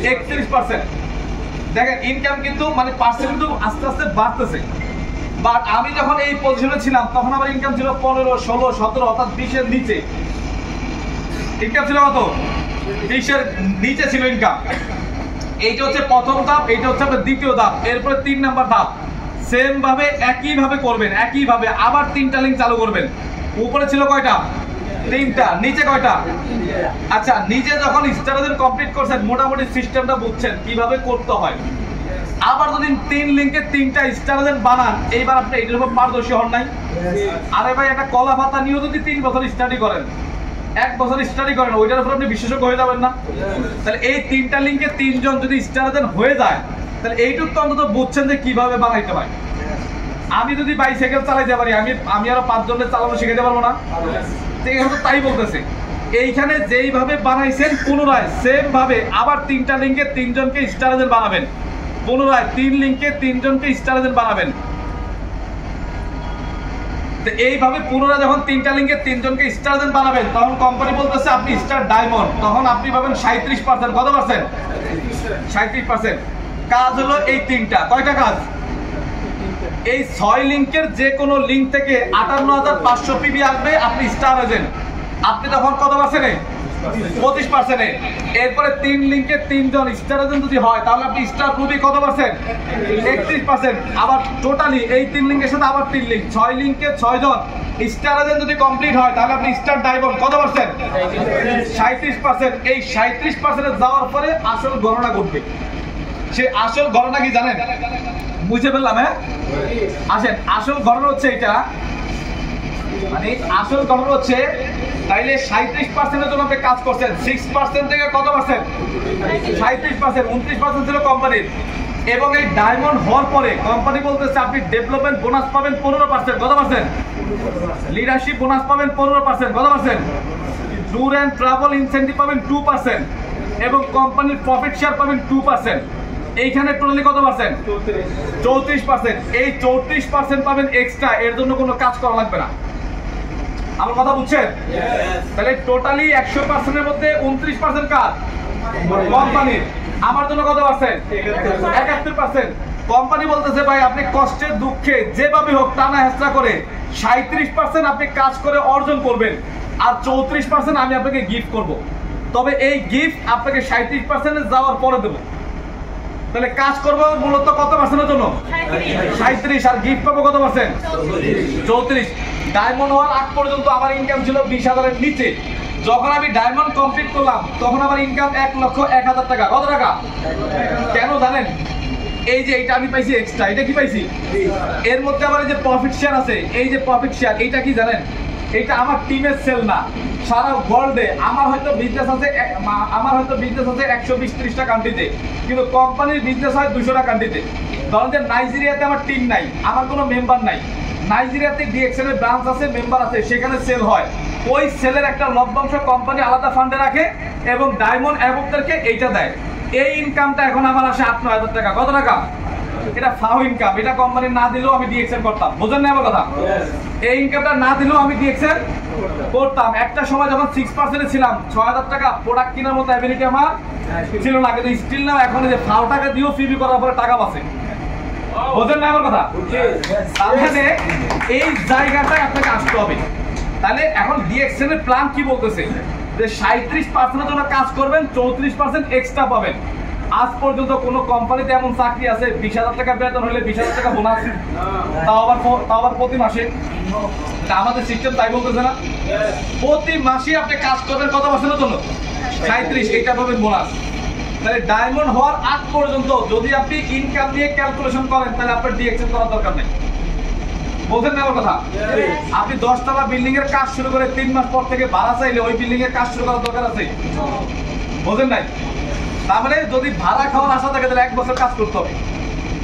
31%। দেখেন ইনকাম কিন্তু মানে পার্সেন্ট কিন্তু আস্তে আস্তে বাড়তেছে। বাট আমি যখন এই পজিশনে ছিলাম তখন আমার ইনকাম ছিল 15, 16, 17, অর্থাৎ 20 এর নিচে ইনকাম ছিল। কত? 20 এর নিচে ছিল ইনকাম। এইটা হচ্ছে প্রথম ধাপ, এইটা হচ্ছে আপনার দ্বিতীয় ধাপ। এরপরে 3 নাম্বার ধাপ সেম ভাবে একই ভাবে করবেন, একই ভাবে আবার 3টা লিংক চালু করবেন। উপরে ছিল কয়টা? 3টা। নিচে কয়টা? আচ্ছা নিজে যখন স্টার এজেন্ট কমপ্লিট করছেন মোটামুটি সিস্টেমটা বুঝছেন কিভাবে করতে হয়। আবার যদি 3 লিংকে 3টা স্টার এজেন্ট বানান এইবার আপনি এইটার উপর পারদর্শী হন নাই। আরে ভাই একটা কলা পাতা নিয়েও যদি 3 বছর স্টাডি করেন, 1 বছর স্টাডি করেন, ওইটার উপর আপনি বিশেষজ্ঞ হয়ে যাবেন না? তাহলে এই 3টা লিংকে 3 জন যদি স্টার এজেন্ট হয়ে যায় তাহলে এইটুকু তো অন্তত বুঝছেন যে কিভাবে বানাইতে হয়। আমি যদি বাইসাইকেল চালাইতে পারি আমি আরো 5 জনের চালানো শিখাইতে পারবো না? তাই বলতেছে এইখানে যেইভাবে বানাইছেন পুনরায় সেম ভাবে আবার 3টা লিংকে 3 জনকে স্টার এজেন্ট বানাবেন, পুনরায় 3 লিংকে 3 জনকে স্টার এজেন্ট বানাবেন। এইভাবে পুনরায় যখন 3টা লিংকে 3 জনকে স্টার এজেন্ট বানাবেন তখন কোম্পানি বলতেছে আপনি স্টার ডায়মন্ড, তখন আপনি পাবেন 37%। কত পার্সেন্ট? 37%। কাজ হলো এই 3টা। কয়টা কাজ? এই 6 লিংকের যে কোনো লিংক থেকে 58,500 পিবি আসবে আপনি স্টার এজেন্ট, আপনি তখন কত পার্সেন্টে? 25%। এরপরে 3 লিংকে 3 জন স্টার এজেন্ট যদি হয় তাহলে আপনি স্টার রুবি কত পার্সেন্ট? 31%। আবার টোটালি এই 3 লিংকের সাথে আবার 3 লিংক 6 লিংকে 6 জন স্টার এজেন্ট যদি কমপ্লিট হয় তাহলে আপনি স্টার ডায়মন্ড কত পার্সেন্ট? 37%। এই 37% যাওয়ার পরে আসল গণনা ঘটবে। সে আসল গণনা কি জানেন? বুঝে ফেললাম। হ্যাঁ আসেন, আসল গণনা হচ্ছে এটা, মানে আসল গণনা হচ্ছে তাইলে 37%-এর জন্য আপনি কাজ করছেন, 6% থেকে কত পার্সেন্ট? 37%। 29% ছিল কোম্পানির। এবং এই ডায়মন্ড হওয়ার পরে কোম্পানি বলতেছে আপনি ডেভেলপমেন্ট বোনাস পাবেন 15%। কত পার্সেন্ট? লিডারশিপ বোনাস পাবেন 15%। কত percent? Tour and travel incentive পাবেন 2%, এবং কোম্পানির প্রফিট শেয়ার পাবেন 2%। এইখানে টোটালি কত পার্সেন্ট? 34%। এই 34% পাবেন এক্সট্রা, এর জন্য কোনো কাজ করা লাগবে না। আমার কথা বুঝছেন? তাহলে টোটালি 100% এর মধ্যে 29% কাজ কোম্পানির। আমার জন্য কত পার্সেন্ট? 71%। কোম্পানি বলতেছে ভাই আপনি কষ্টের দুঃখে যেভাবে হোক টানা হেঁচড়া করে 37% আপনি কাজ করে অর্জন করবেন, আর 34% আমি আপনাকে গিফট করব। তবে এই গিফট আপনাকে 37% যাওয়ার পরে দেবো। তাহলে কাজ করবো মূলত কত পার্সেন্টের জন্য? 37। আর গিফট পাবো কত পার্সেন্ট? 34। ডায়মন্ড হওয়ার আগ পর্যন্ত আমার ইনকাম ছিল 20,000-এর নিচে। যখন আমি ডায়মন্ড কমপ্লিট করলাম তখন আমার ইনকাম 1,01,000 টাকা। কত টাকা? কেন জানেন? এই যে এটা আমি পাইছি এক্সট্রা, এটা কি পাইছি? এর মধ্যে আমার এই যে প্রফিট শেয়ার আছে, এই যে প্রফিট শেয়ার, এইটা কি জানেন? এটা আমার টিমের সেল না, সারা ওয়ার্ল্ডে আমার হয়তো বিজনেস আছে 120-30টা কান্ট্রিতে, কিন্তু কোম্পানির বিজনেস হয় 200টা কান্ট্রিতে। ধরেন যে নাইজেরিয়াতে আমার টিম নাই, আমার কোনো মেম্বার নাই। নাইজেরিয়াতে ডিএক্সএল এর ব্রাঞ্চ আছে, মেম্বার আছে, সেখানে সেল হয়। ওই সেলের একটা লভ্যাংশ কোম্পানি আলাদা ফান্ডে রাখে এবং ডায়মন্ড অ্যাবকদেরকে এইটা দেয়। এই ইনকামটা এখন আমার আসে 8-9 হাজার টাকা। কত টাকা? এটা ফাও ইনকাম। এটা কোম্পানি না দিলেও আমি ডিএক্সএল করতাম। বুঝেন না আমার কথা? এই ইনকামটা না দিলেও আমি ডিএক্সএল করতাম। একটা সময় যখন 6%-এ ছিলাম 6,000 টাকা প্রোডাক্ট কেনার মতো অ্যাবিলিটি আমার ছিল না, কিন্তু স্টিল নাও এখন যে ফাও টাকা দিয়েও ফিবি করার পরে টাকা বাঁচে। বুঝেন না আমার কথা? তাহলে এই জায়গাটায় আপনাকে আসতে হবে। তাহলে এখন ডিএক্সএল এর প্ল্যান কি বলতেছে যে 37%-এর জন্য কাজ করবেন, 34% এক্সট্রা পাবেন। আজ পর্যন্ত কোন কোম্পানিতে এমন চাকরি আছে 20,000 টাকা বেতন হলে 20,000 টাকা বোনাস, তাও আবার প্রতি মাসে? আমাদের সিস্টেম তাই বলতেছে না? প্রতি মাসে আপনি কাজ করবেন কত বছরের জন্য? 37, এইটা পাবেন বোনাস। তাহলে ডায়মন্ড হওয়ার আগ পর্যন্ত যদি আপনি ইনকাম নিয়ে ক্যালকুলেশন করেন তাহলে আপনার ডিএক্সএন করার দরকার নেই। বলছেন না আমার কথা? আপনি 10 তলা বিল্ডিং এর কাজ শুরু করে 3 মাস পর থেকে ভাড়া চাইলে ওই বিল্ডিং এর কাজ শুরু করার দরকার আছে? বোঝেন নাই? তার মানে যদি ভাড়া খাওয়ার আশা থাকে তাহলে 1 বছর কাজ করতে হবে।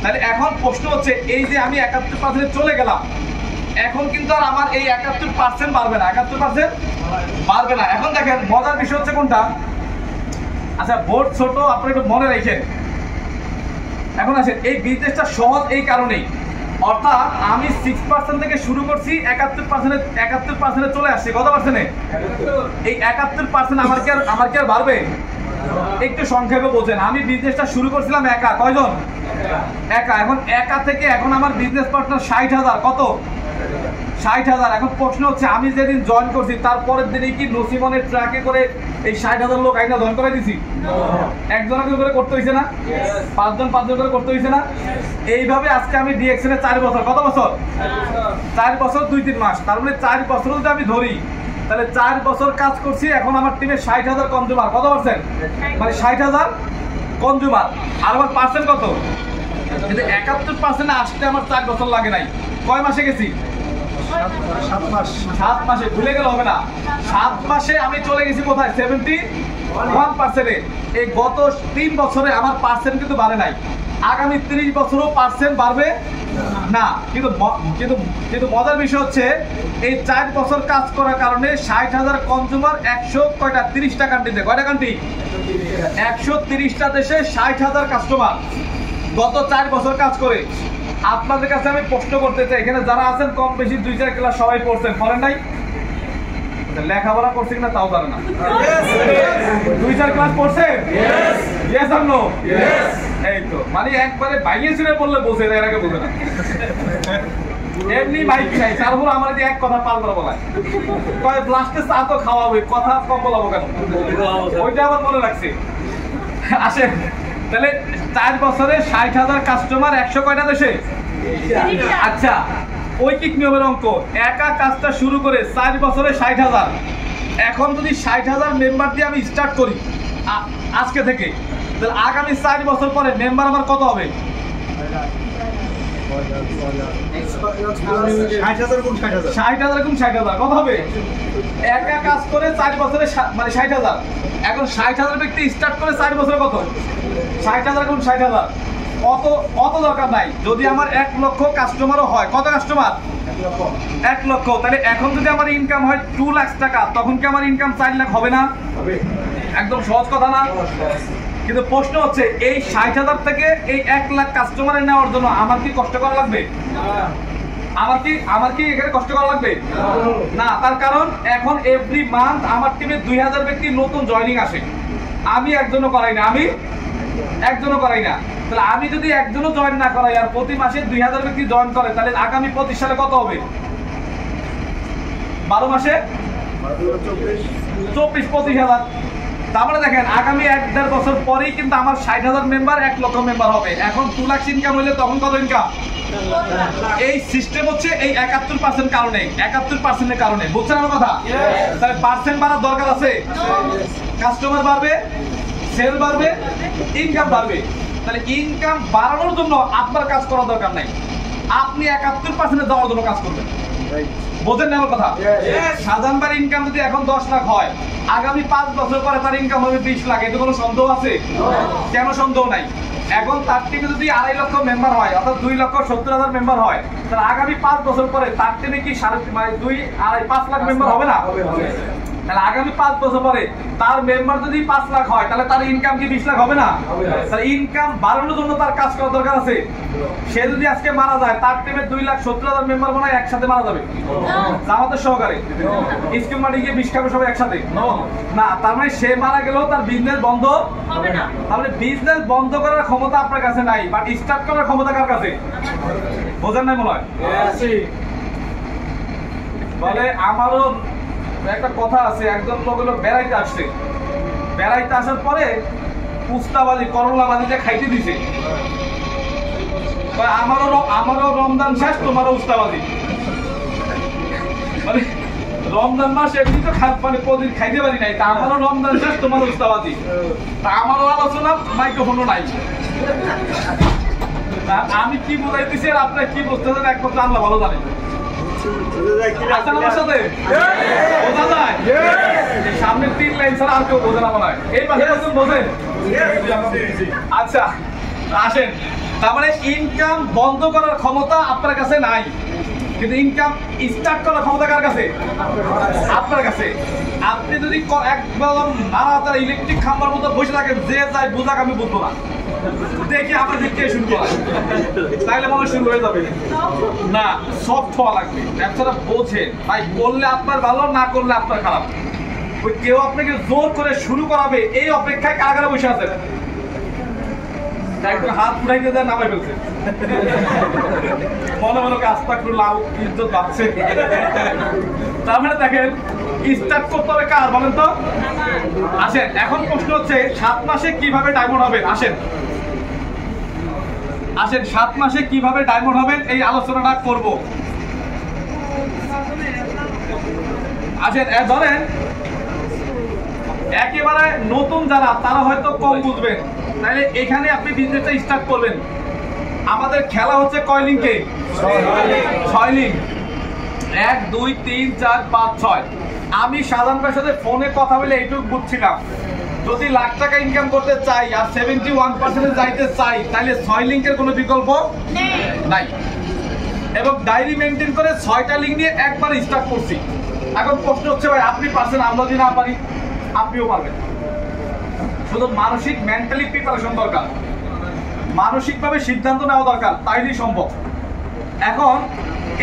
তাহলে এখন প্রশ্ন হচ্ছে, এই যে আমি 71% চলে গেলাম, এখন কিন্তু আর আমার এই 71% বাড়বে না, 71% বাড়বে না। এখন দেখেন মজার বিষয় হচ্ছে কোনটা? আচ্ছা, বোর্ড ছোট, আপনারা একটু মনে রাখেন। এখন আসেন, এই বিজনেসটা সহজ এই কারণেই, অর্থাৎ আমি 6% থেকে শুরু করছি, 71% চলে আসছে। কত পার্সেন্টে? এই 71% আমার কি আর বাড়বে? একটু সংক্ষেপে বোঝেন। আমি বিজনেসটা শুরু করছিলাম একা, কয়জন? একা। এখন একা থেকে এখন আমার বিজনেস পার্টনার 60,000। কত? 60,000। এখন প্রশ্ন হচ্ছে, আমি যেদিন জয়েন করছি তারপরের দিনই কি নসিমনের ট্রাকে করে এই 60,000 লোক আইনা জয়েন করে দিছি? একজনকে করে করতে হয়েছে না? 5জন করে করতে হয়েছে না? এইভাবে আজকে আমি ডিএক্সএন এ 4 বছর। কত বছর? 4 বছর 2-3 মাস। তার মানে 4 বছর যদি আমি ধরি তাহলে 4 বছর কাজ করছি। এখন আমার টিমে 60,000 কনজিউমার। কত পার্সেন্ট? মানে 60,000 কনজিউমার। আর আমার পার্সেন্ট কত? কিন্তু 71% আসতে আমার 4 বছর লাগে নাই। কয় মাসে গেছি? 7 মাসে। ভুলে গেলে হবে না। 7 মাসে আমি চলে গেছি কোথায়? 71%। এই গত 3 বছরে আমার পার্সেন্ট কিন্তু বাড়ে নাই। আগামী 30 বছরও পার্সেন্ট বাড়বে না। কিন্তু মজার বিষয় হচ্ছে, এই 4 বছর কাজ করার কারণে 60,000 কনজিউমার 130টা কান্ট্রিতে, কয়টা কান্ট্রি? 130টা দেশে 60,000 কাস্টমার গত 4 বছর কাজ করে। আপনাদের কাছে আমি প্রশ্ন করতে চাই, এখানে যারা আছেন কম বেশি 2-4 ক্লাস সবাই পড়ছেন, পড়েন নাই? লেখাপড়া করছে কিনা তাও জানে না। 2-4 ক্লাস পড়ছেন? ইয়েস আর নো? এই তো, মানে একবারে বাইয়ে শুনে বললে বোঝে, এর আগে বোঝে না। এমনি মাইক নাই, তারপর আমার যে এক কথা পাল করে বলায়, কয় লাস্টে চা তো খাওয়াবে, কথা কম বলাবো কেন? ওইটা আবার মনে রাখছি। আসেন, তাহলে 4 বছরে 60,000 কাস্টমার, 100 কয়টা দেশে? আচ্ছা, ঐকিক নিয়মের অঙ্ক, একা কাজটা শুরু করে 4 বছরে 60,000। এখন যদি 60,000 মেম্বার দিয়ে আমি স্টার্ট করি আজকে থেকে, তাহলে আগামী 4 বছর পরে মেম্বার আমার কত হবে? 60,000 গুণ 60,000 কত হবে? একা কাজ করে 4 বছরে মানে 60,000। এখন 60,000 ব্যক্তি স্টার্ট করে 4 বছরে কত? 60,000 গুণ 60,000। অত দরকার নাই। যদি আমার 1 লক্ষ কাস্টমারও হয়, কত কাস্টমার? 1 লক্ষ। তাহলে এখন যদি আমার ইনকাম হয় 2 লাখ টাকা, তখন কি আমার ইনকাম 4 লাখ হবে না? একদম সহজ কথা না? কিন্তু প্রশ্ন হচ্ছে, এই 60,000 থেকে এই 1 লাখ কাস্টমারে নেওয়ার জন্য আমার কি কষ্ট করা লাগবে? আমার কি এখানে কষ্ট করা লাগবে না? তার কারণ এখন এভরি মান্থ আমার টিমে 2000 ব্যক্তি নতুন জয়েনিং আসে। আমি একজনও করাই না। তাহলে আমি যদি একজনও জয়েন না করাই আর প্রতি মাসে 2000 ব্যক্তি জয়েন করে, তাহলে আগামী 25 সালে কত হবে? 12 মাসে 24-25,000। তারপরে দেখেন, আগামী 1-1.5 বছর পরেই কিন্তু আমার 60,000 মেম্বার 1 লক্ষ মেম্বার হবে। এখন 2 লাখ ইনকাম হইলে তখন কত ইনকাম? এই সিস্টেম হচ্ছে এই 71% কারণে, 71% কারণে। বুঝছেন আমার কথা? তাহলে পার্সেন্ট বাড়ার দরকার আছে। কাস্টমার বাড়বে, সেল বাড়বে, ইনকাম বাড়বে। তাহলে ইনকাম বাড়ানোর জন্য আপনার কাজ করার দরকার নাই, আপনি 71% যাওয়ার জন্য কাজ করবেন। বোঝেন না আমার কথা? সাধারণবার ইনকাম যদি এখন 10 লাখ হয়, আগামী 5 বছর পরে তার ইনকাম হবে 20 লাখ। এতে কোনো সন্দেহ আছে? কেন সন্দেহ নাই? এখন তার টিমে যদি 2.5 লক্ষ মেম্বার হয়, অর্থাৎ 2,70,000 মেম্বার হয়, তাহলে আগামী 5 বছর পরে তার টিমে কি 2.5 লাখ মেম্বার হবে না? তাহলে আগামী 5 বছর পরে তার মেম্বার যদি 5 লাখ হয়, তাহলে তার ইনকাম কি 20 লাখ হবে না? তাহলে ইনকাম বাড়ানোর জন্য তার কাজ করার দরকার আছে। সে যদি আজকে মারা যায়, তার টিমে 2,70,000 মেম্বার মনে হয় একসাথে মারা যাবে, জামাতের সহকারে। স্কুল মাঠে গিয়ে 20 খাবে সবাই একসাথে না। তার মানে সে মারা গেলেও তার বিজনেস বন্ধ হবে না। তাহলে বিজনেস বন্ধ করার ক্ষমতা আপনার কাছে নাই, বাট স্টার্ট করার ক্ষমতা কার কাছে? বোঝেন নাই মনে হয়? বলে আমারও একটা কথা আছে, একজন লোক হলো বেড়াইতে আসার পরে উস্তাবাজি করলাবাজিতে খাইতে দিছে, আমারও রমজান শেষ, তোমারও উস্তাবাজি। মানে রমজান মাস এমনি তো মানে প্রতিদিন খাইতে পারি নাই, তা আমারও রমজান শেষ, তোমারও উস্তাবাজি, তা আমারও আলোচনা, মাইক্রোফোনও নাই। আমি কি বোঝাইতেছি আর আপনার কি বুঝতেছেন একমাত্র আল্লাহ ভালো জানে। সামনের 3 লাইন ছাড়া আর কেউ বোঝে না মনে হয়, এই পাশে বোঝেন। আচ্ছা আসেন, তার মানে ইনকাম বন্ধ করার ক্ষমতা আপনার কাছে নাই, কিন্তু ইনকাম স্টার্ট করার ক্ষমতা কার কাছে? আপনার কাছে। আপনি যদি একদম নাড়াতাড়ি ইলেকট্রিক খাম্বার মতো বসে থাকেন, যে যাই বোঝাক আমি বুঝবো না, দেখি আমরা দিকে শুরু করা, তাইলে মনে শুরু হয়ে যাবে না। সফট হওয়া লাগবে, ব্যবসাটা বোঝে ভাই, করলে আপনার ভালো, না করলে আপনার খারাপ। ওই কেউ আপনাকে জোর করে শুরু করাবে এই অপেক্ষায় কারাগারে বসে আছেন, হাত উঠাইতে দেয় নামাই ফেলছে, মনে মনে আস্থা লাউ ইজ্জত পাচ্ছে। তার মানে দেখেন স্টার্ট করতে হবে কার বলেন তো? আসেন, এখন প্রশ্ন হচ্ছে 7 মাসে কিভাবে ডায়মন্ড হবেন। আসেন 7 মাসে কিভাবে ডায়মন্ড হবেন এই আলোচনাটা করব। আসেন ধরেন একেবারে নতুন যারা, তারা হয়তো কম বুঝবেন, তাহলে এখানে আপনি বিজনেসটা স্টার্ট করবেন। আমাদের খেলা হচ্ছে কয় লিঙ্কে? 6 লিঙ্ক, 1 2 3 4 5 6। আমি সাধারণ ভাইয়ের সাথে ফোনে কথা বলে এইটুকু বুঝছিলাম, যদি লাখ টাকা ইনকাম করতে চাই আর 71% যাইতে চাই, তাহলে 6 লিঙ্কের কোনো বিকল্প নাই। এবং ডায়েরি মেনটেন করে 6টা লিঙ্ক নিয়ে একবার স্টার্ট করছি। এখন প্রশ্ন হচ্ছে ভাই আপনি পারছেন, আমরা যদি না পারি? আপনিও পারবেন, শুধু মানসিক মেন্টালি প্রিপারেশন দরকার, মানসিকভাবে সিদ্ধান্ত নেওয়া দরকার, তাইলেই সম্ভব। এখন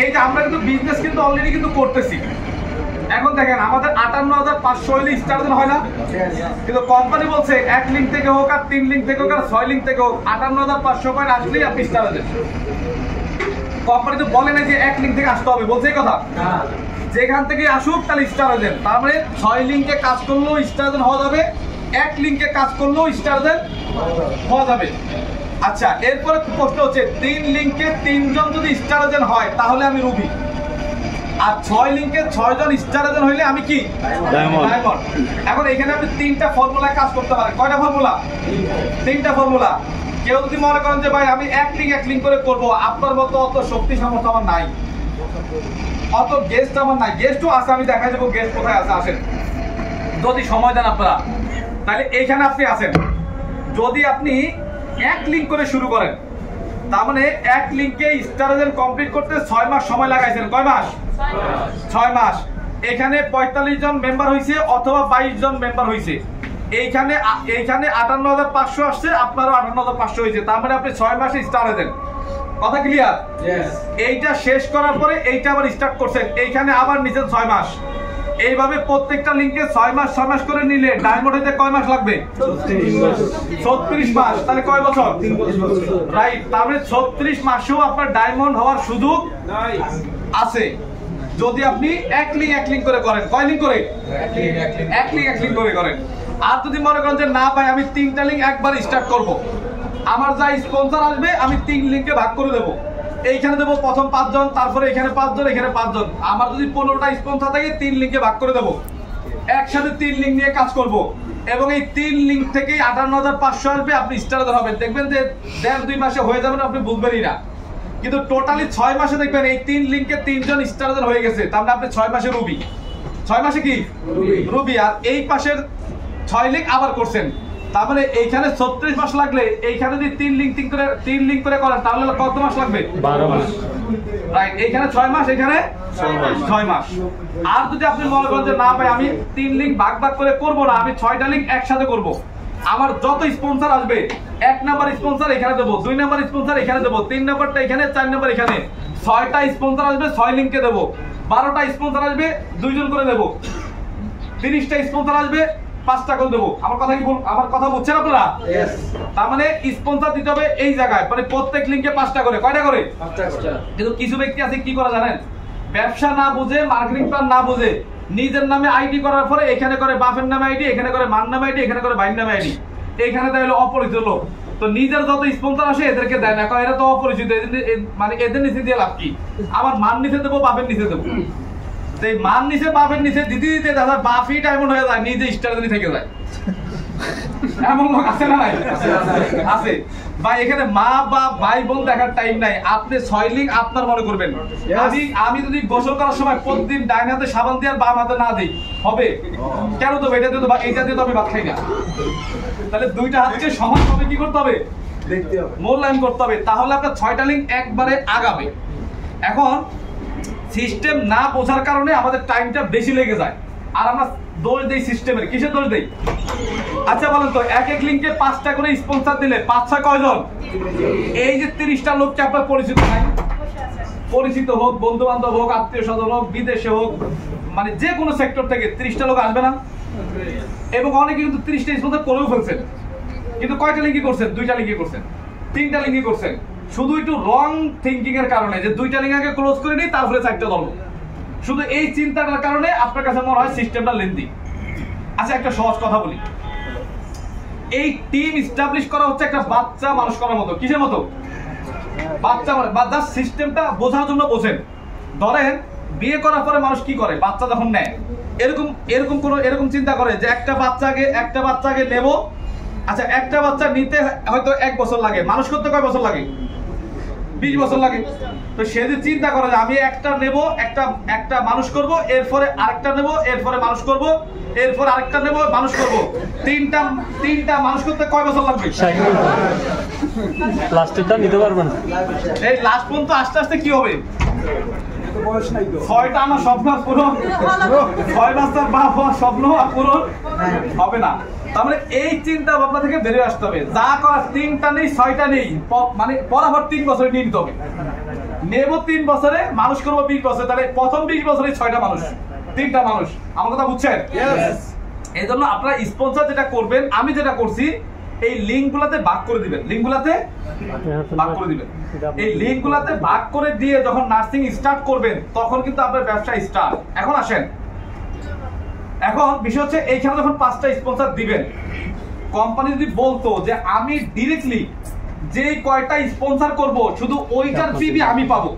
এই যে আমরা কিন্তু বিজনেস কিন্তু অলরেডি কিন্তু করতেছি। এখন দেখেন আমাদের 58,500 হইলে স্টার দেন হয় না? কিন্তু কোম্পানি বলছে 1 লিঙ্ক থেকে হোক আর 3 লিঙ্ক থেকে হোক আর 6 লিঙ্ক থেকে হোক, 58,500 পয়েন্ট আসলেই আপনি স্টার দেন। কোম্পানি তো বলে না যে 1 লিঙ্ক থেকে আসতে হবে, বলছে এই কথা? যেখান থেকে আসুক তাহলে স্টার দেন। তার মানে 6 লিঙ্কে কাজ করলেও স্টার দেন হওয়া যাবে, 1 লিঙ্কে কাজ করলেও স্টার দেন হওয়া যাবে। আচ্ছা, এরপরে প্রশ্ন হচ্ছে 3 লিঙ্কে 3 জন যদি স্টার দেন হয় তাহলে আমি রুবি, আর 6 লিঙ্কে 6 জন স্টার দেন হইলে আমি কি? ডায়মন্ড। এখন এখানে আপনি 3টা ফর্মুলায় কাজ করতে পারেন। কয়টা ফর্মুলা? 3টা ফর্মুলা। কেউ যদি মনে করেন যে ভাই আমি 1 লিঙ্ক করে করব, আপনার মতো অত শক্তি সামর্থ্য আমার নাই, অত গেস্ট আমার নাই। গেস্টও আছে, আমি দেখা যাবো গেস্ট কোথায় আছে। আসেন, যদি সময় দেন আপনারা, তাহলে এইখানে আপনি আছেন। যদি আপনি 1 লিঙ্ক করে শুরু করেন, তার মানে 1 লিঙ্কে স্টার কমপ্লিট করতে 6 মাস সময় লাগাইছেন। কয় মাস? 6 মাস। এখানে 45 জন মেম্বার হয়েছে অথবা 22 জন মেম্বার হয়েছে। এইখানে 58,500 আসছে, আপনারও 58,500 হয়েছে। তার মানে আপনি 6 মাসে স্টার দেন। কথা ক্লিয়ার? এইটা শেষ করার পরে এইটা আবার স্টার্ট করছেন, এইখানে আবার নিচে 6 মাস। এইভাবে প্রত্যেকটা লিঙ্কে 6 মাস করে নিলে ডায়মন্ড হইতে কয় মাস লাগবে? 36 মাস। তাহলে কয় বছর? রাইট। তাহলে 36 মাসেও আপনার ডায়মন্ড হওয়ার সুযোগ আছে, যদি আপনি 1 লিঙ্ক করে করেন। কয় লিঙ্ক করে? 1 লিঙ্ক করে করেন। আর যদি মনে করেন যে না ভাই আমি 3টা লিঙ্ক একবার স্টার্ট করব, আমার যা স্পন্সর আসবে আমি 3 লিঙ্কে ভাগ করে দেবো। এইখানে দেবো প্রথম 5 জন, তারপরে এখানে 5 জন, এখানে 5 জন। আমার যদি 15টা স্পন্সর থাকে 3 লিঙ্কে ভাগ করে দেবো, একসাথে 3 লিঙ্ক নিয়ে কাজ করব। এবং এই 3 লিঙ্ক থেকেই 58,500 আসবে, আপনি স্টার হবেন। দেখবেন যে 1.5-2 মাসে হয়ে যাবেন, আপনি বুঝবেনই না। কিন্তু টোটালি 6 মাসে দেখবেন এই 3 লিঙ্কে 3 জন স্টার হয়ে গেছে। তার মানে আপনি 6 মাসে রুবি। 6 মাসে কি রুবি। আর এই পাশের 6 লিঙ্ক আবার করছেন, তার মানে এইখানে 36 মাস লাগলে এইখানে যদি 3 লিঙ্ক করে করেন তাহলে কত মাস লাগবে? 12 মাস। রাইট। এইখানে 6 মাস, এখানে 6 মাস। আর যদি আপনি মনে করেন যে না ভাই আমি 3 লিঙ্ক ভাগ করে করব না, আমি 6টা লিঙ্ক একসাথে করব, আমার যত স্পন্সর আসবে 1 নাম্বার স্পন্সর এখানে দেবো, 2 নাম্বার স্পন্সর এখানে দেবো, 3 নাম্বারটা এখানে, 4 নাম্বার এখানে। 6টা স্পন্সর আসবে 6 লিঙ্কে দেবো, 12টা স্পন্সর আসবে 2 জন করে দেবো, 30টা স্পন্সর আসবে 5টা করে দেবো। আমার কথা বুঝছেন আপনারা? তার মানে স্পন্সর দিতে হবে এই জায়গায়, মানে প্রত্যেক লিঙ্কে 5টা করে। কয়টা করে? 5টা। কিন্তু কিছু ব্যক্তি আছে কি করে জানেন? ব্যবসা না বুঝে, মার্কেটিং প্ল্যান না বুঝে, নিজের নামে আইডি করার পরে এখানে করে বাপের নামে আইডি, এখানে করে মার নামে আইডি, এখানে করে ভাইয়ের নামে আইডি। এখানে দেয় হলো অপরিচিত লোক। তো নিজের যত স্পন্সর আসে এদেরকে দেয় না, কারণ এরা তো অপরিচিত, মানে এদের নিচে দিয়ে লাভ কি? আমার মান নিচে দেবো, বাপের নিচে দেবো। এই মান নিচে বাপের নিচে দিতে দিতে দাদা বাপই ডায়মন্ড হয়ে যায়, নিজে স্টার থেকে যায়। এমন লোক আছে না? নাই আছে ভাই। এখানে মা বা ভাই বোন দেখার টাইম নাই, আপনি 6 লিঙ্ক আপনার মনে করবেন। আমি যদি গোসল করার সময় প্রতিদিন ডাইন হাতে সাবান দিয়ে আর বাম হাতে না দিই হবে কেন? তো এটা দিয়ে তো এইটা দিয়ে তো আমি ভাত খাই না। তাহলে দুইটা হাতকে সমানভাবে কি করতে হবে? দেখতে হবে, মূল্যায়ন করতে হবে। তাহলে আপনার 6টা লিঙ্ক একবারে আগাবে। এখন সিস্টেম না বোঝার কারণে আমাদের টাইমটা বেশি লেগে যায়, আর আমরা দোষ দেই সিস্টেমের। কিসের দোষ দেই? আচ্ছা বলেন তো, এক এক লিঙ্কে 5টা করে স্পন্সর দিলে 5-6 কয়জন? এই যে 30টা লোককে আপনার পরিচিত নাই, পরিচিত হোক, বন্ধু বান্ধব হোক, আত্মীয় স্বজন হোক, বিদেশে হোক, মানে যে কোনো সেক্টর থেকে 30টা লোক আসবে না? এবং অনেকে কিন্তু 30টা স্পন্সর করেও ফেলছেন, কিন্তু কয়টা লিঙ্কই করছেন? 2টা লিঙ্কই করছেন, 3টা লিঙ্কই করছেন। শুধু একটু রং থিঙ্কিং এর কারণে যে 2টা লিঙ্ক আগে ক্লোজ করে নিই, তারপরে 4টা ধরবো, শুধু এই চিন্তাটার কারণে আপনার কাছে মনে হয় সিস্টেমটা লেন্দি। আচ্ছা একটা সহজ কথা বলি, এই টিম এস্টাবলিশ করা হচ্ছে একটা বাচ্চা মানুষ করার মতো। কিসের মতো? বাচ্চা মানে বাচ্চা সিস্টেমটা বোঝার জন্য বোঝেন। ধরেন বিয়ে করার পরে মানুষ কি করে? বাচ্চা যখন নেয় এরকম চিন্তা করে যে একটা বাচ্চাকে নেব। আচ্ছা একটা বাচ্চা নিতে হয়তো 1 বছর লাগে, মানুষ করতে কয় বছর লাগে? 20 বছর লাগে। তো সে যে চিন্তা করে যে আমি একটা নেব, একটা মানুষ করব, এরপরে আরেকটা নেব, এরপরে মানুষ করব, এরপর আরেকটা নেব, মানুষ করব, তিনটা মানুষ করতে কয় বছর লাগবে? প্লাস্টিকটা নিতে পারবেন না। এই লাস্ট পর্যন্ত আস্তে আস্তে কি হবে? 6টা আমার স্বপ্ন পূরণ, 6 বাচ্চার বাপ হওয়ার স্বপ্ন পূরণ হবে না। তার মানে এই চিন্তা ভাবনা থেকে বেরিয়ে আসতে হবে। যা করার 3টা নেই, 6টা নেই, মানে বরাবর 3 বছরে নিয়ে নিতে হবে। নেব 3 বছরে, মানুষ করবো 20 বছরে, তাহলে প্রথম 20 বছরে 6টা মানুষ, 3টা মানুষ। আমার কথা বুঝছেন? এই জন্য আপনারা স্পন্সর যেটা করবেন, আমি যেটা করছি, এই লিঙ্ক গুলাতে ভাগ করে দিবেন, লিঙ্ক গুলাতে ভাগ করে দিবেন। এই লিঙ্ক গুলাতে ভাগ করে দিয়ে যখন নার্সিং স্টার্ট করবেন, তখন কিন্তু আপনার ব্যবসা স্টার্ট। এখন আসেন, এখন বিষয় হচ্ছে এইখানে যখন 5টা স্পন্সর দিবেন, কোম্পানি যদি বলতো যে আমি ডিরেক্টলি যে কয়টা স্পন্সর করব শুধু ওইটার পিবি আমি পাবো,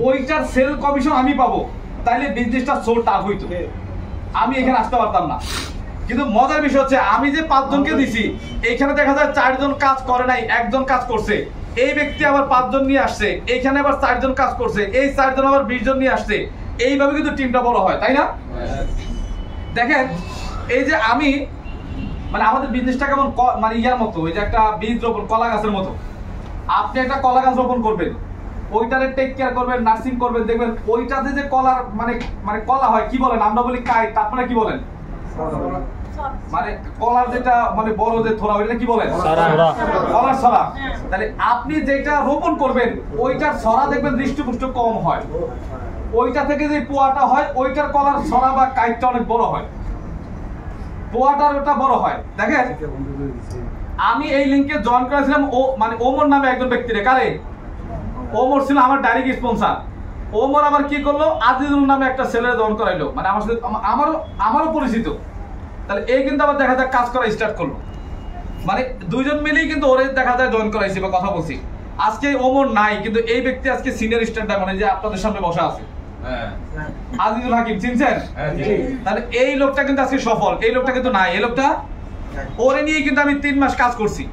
ওইটার সেল কমিশন আমি পাবো, তাইলে বিজনেসটা সো টাফ হইতো, আমি এখানে আসতে পারতাম না। কিন্তু মজার বিষয় হচ্ছে আমি যে 5 জনকে দিছি, এইখানে দেখা যায় 4 জন কাজ করে নাই, 1 জন কাজ করছে। এই ব্যক্তি আবার 5 জন নিয়ে আসছে, এইখানে আবার 4 জন কাজ করছে, এই 4 জন আবার 20 জন নিয়ে আসছে। এইভাবে কিন্তু টিমটা বড় হয়, তাই না? দেখেন এই যে আমি মানে আমাদের বিজনেসটা কেমন, মানে ইয়ার মতো, ওই যে একটা বীজ রোপণ, কলা গাছের মতো। আপনি একটা কলা গাছ রোপণ করবেন, ওইটারে টেক কেয়ার করবেন, নার্সিং করবেন, দেখবেন ওইটাতে যে কলার মানে কলা হয়, কি বলেন? আমরা বলি কাইট, আপনারা কি বলেন? মানে কলার যেটা মানে বড় যে থোড়া, ওইটা কি বলেন? কলার ছড়া। তাহলে আপনি যেটা রোপণ করবেন, ওইটার ছড়া দেখবেন হৃষ্টপুষ্ট কম হয়, ওইটা থেকে যে পোয়াটা হয়, ওইটার কলার ছড়া বা কাইটটা অনেক বড় হয়, পোয়াটার ওটা বড় হয়। দেখেন আমি এই লিঙ্কে জয়েন করেছিলাম, ও মানে ওমর নামে একজন ব্যক্তিরে। কারে? ওমর ছিল আমার ডাইরেক্ট স্পন্সর। ওমর আবার কি করলো, আজিজুল নামে একটা ছেলের জয়েন করাইলো, মানে আমার সাথে আমারও পরিচিত। তাহলে এই কিন্তু আবার দেখা যায় কাজ করা স্টার্ট করলো, মানে 2 জন মিলেই কিন্তু ওরে দেখা যায় জয়েন করাইছি বা কথা বলছি। আজকে ওমর নাই, কিন্তু এই ব্যক্তি আজকে সিনিয়র স্টার ডায়মন্ড, যে আপনাদের সামনে বসা আছে, আজিজুল হাকিম, চিনছেন? তাহলে এই লোকটা কিন্তু আজকে সফল, এই লোকটা কিন্তু নাই। এই লোকটা, ওরে নিয়ে কিন্তু আমি 3 মাস কাজ করছি,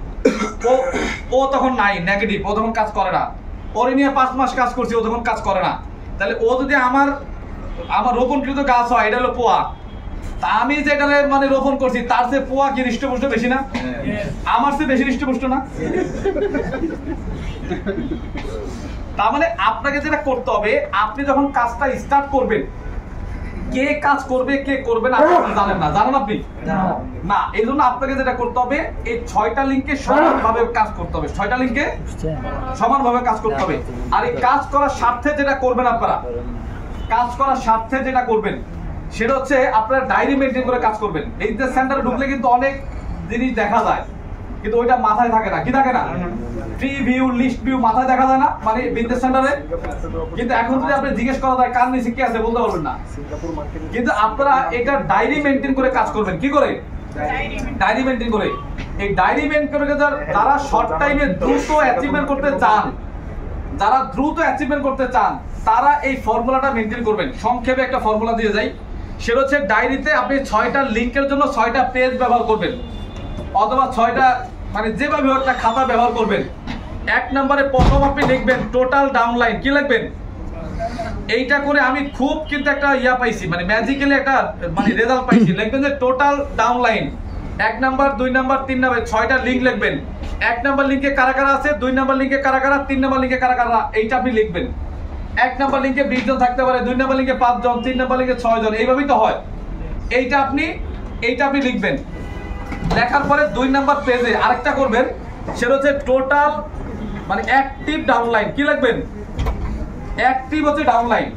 ও তখন নাই, নেগেটিভ, ও তখন কাজ করে না। ওরে নিয়ে 5 মাস কাজ করছি, ও তখন কাজ করে না। তাহলে ও যদি আমার রোপণকৃত গাছ হয়, এটা হলো পোয়া, তা আমি যেটা মানে রোপণ করছি, তার চেয়ে পোয়া কি হৃষ্টপুষ্ট বেশি না? আমার চেয়ে বেশি হৃষ্টপুষ্ট না? তার মানে আপনাকে যেটা করতে হবে, আপনি যখন কাজটা স্টার্ট করবেন, কে কাজ করবে কে করবে না আপনি জানেন না, জানেন আপনি না? এই জন্য আপনাকে যেটা করতে হবে, এই 6টা লিঙ্কে সমানভাবে কাজ করতে হবে, 6টা লিঙ্কে সমানভাবে কাজ করতে হবে। আর এই কাজ করার স্বার্থে যেটা করবেন, আপনারা কাজ করার স্বার্থে যেটা করবেন, সেটা হচ্ছে আপনারা ডায়েরি মেনটেন করে কাজ করবেন। বিজনেস সেন্টারে ঢুকলে কিন্তু অনেক জিনিস দেখা যায়, কিন্তু ওইটা মাথায় থাকে না। কি থাকে না? ট্রি ভিউ, লিস্ট ভিউ মাথায় দেখা যায় না, মানে বিজনেস সেন্টারে। কিন্তু এখন যদি আপনি জিজ্ঞেস করা যায় কার নিচে কি আছে, বলতে পারবেন না। কিন্তু আপনারা এটা ডায়েরি মেনটেন করে কাজ করবেন। কি করে? ডায়েরি মেইনটেইন করে। এই ডায়েরি মেইনটেইন করে যারা শর্ট টাইমে দ্রুত অ্যাচিভমেন্ট করতে চান, তারা এই ফর্মুলাটা মেইনটেইন করবেন। সংক্ষেপে একটা ফর্মুলা দিয়ে যাই, সেটা হচ্ছে ডায়েরিতে আপনি 6টা লিংকের জন্য 6টা পেজ ব্যবহার করবেন, অথবা 6টা মানে যেভাবে একটা খাতা ব্যবহার করবেন। 1 নম্বরে প্রথম আপনি লিখবেন টোটাল ডাউনলাইন। কি লিখবেন? এইটা করে আমি খুব কিন্তু একটা পাইছি, মানে ম্যাজিক্যালি একটা মানে রেজাল্ট পাইছি। লিখবেন যে total downline 1 number 2 number 3 number 6টা লিংক লিখবেন। 1 নাম্বার লিংকে কারা কারা আছে, 2 নাম্বার লিংকে কারা কারা, 3 নাম্বার লিংকে কারা কারা, এইটা আপনি লিখবেন। 1 নাম্বার লিংকে 20 জন থাকতে পারে, 2 নাম্বার লিংকে 5 জন, 3 নাম্বার লিংকে 6 জন, এইভাবেই তো হয়। এইটা আপনি লিখবেন। লেখার পরে 2 নাম্বার পেজে আরেকটা করবেন, সেটা হচ্ছে টোটাল মানে অ্যাক্টিভ ডাউনলাইন। কি লিখবেন? অ্যাক্টিভ হচ্ছে ডাউনলাইন,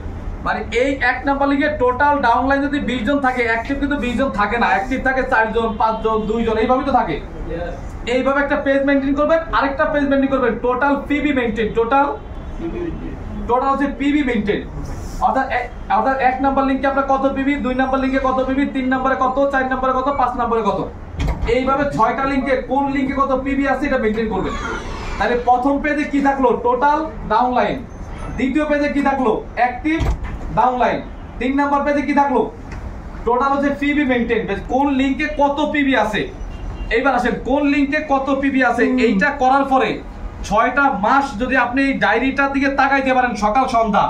মানে এই 1 নাম্বার লিখে টোটাল ডাউনলাইন যদি 20 জন থাকে, অ্যাক্টিভ কিন্তু 20 জন থাকে না, অ্যাক্টিভ থাকে 4 জন, 5 জন, 2 জন, এইভাবেই তো থাকে। এইভাবে একটা পেজ মেইনটেইন করবেন। আরেকটা পেজ মেইনটেইন করবেন টোটাল পিবি মেইনটেইন। টোটাল হচ্ছে পিবি মেইনটেইন, অর্থাৎ 1 নাম্বার লিংকে আপনার কত পিবি, 2 নাম্বার লিংকে কত পিবি, 3 নম্বরে কত, 4 নম্বরে কত, 5 নম্বরে কত, এইভাবে 6টা লিংকে কোন লিংকে কত পিবি আছে এটা মেইনটেইন করবেন। তাহলে প্রথম পেজে কি থাকলো? Total downline. দ্বিতীয় পেজে কি থাকলো? Active downline. 3 নাম্বার পেজে কি থাকলো? টোটাল হচ্ছে পিবি মেইনটেইন, কোন লিংকে কত পিবি আছে। এইবার আসেন কোন লিংকে কত পিবি আছে, এইটা করার পরে 6টা মাস যদি আপনি এই ডায়েরিটার দিকে তাকাইতে পারেন সকাল সন্ধ্যা,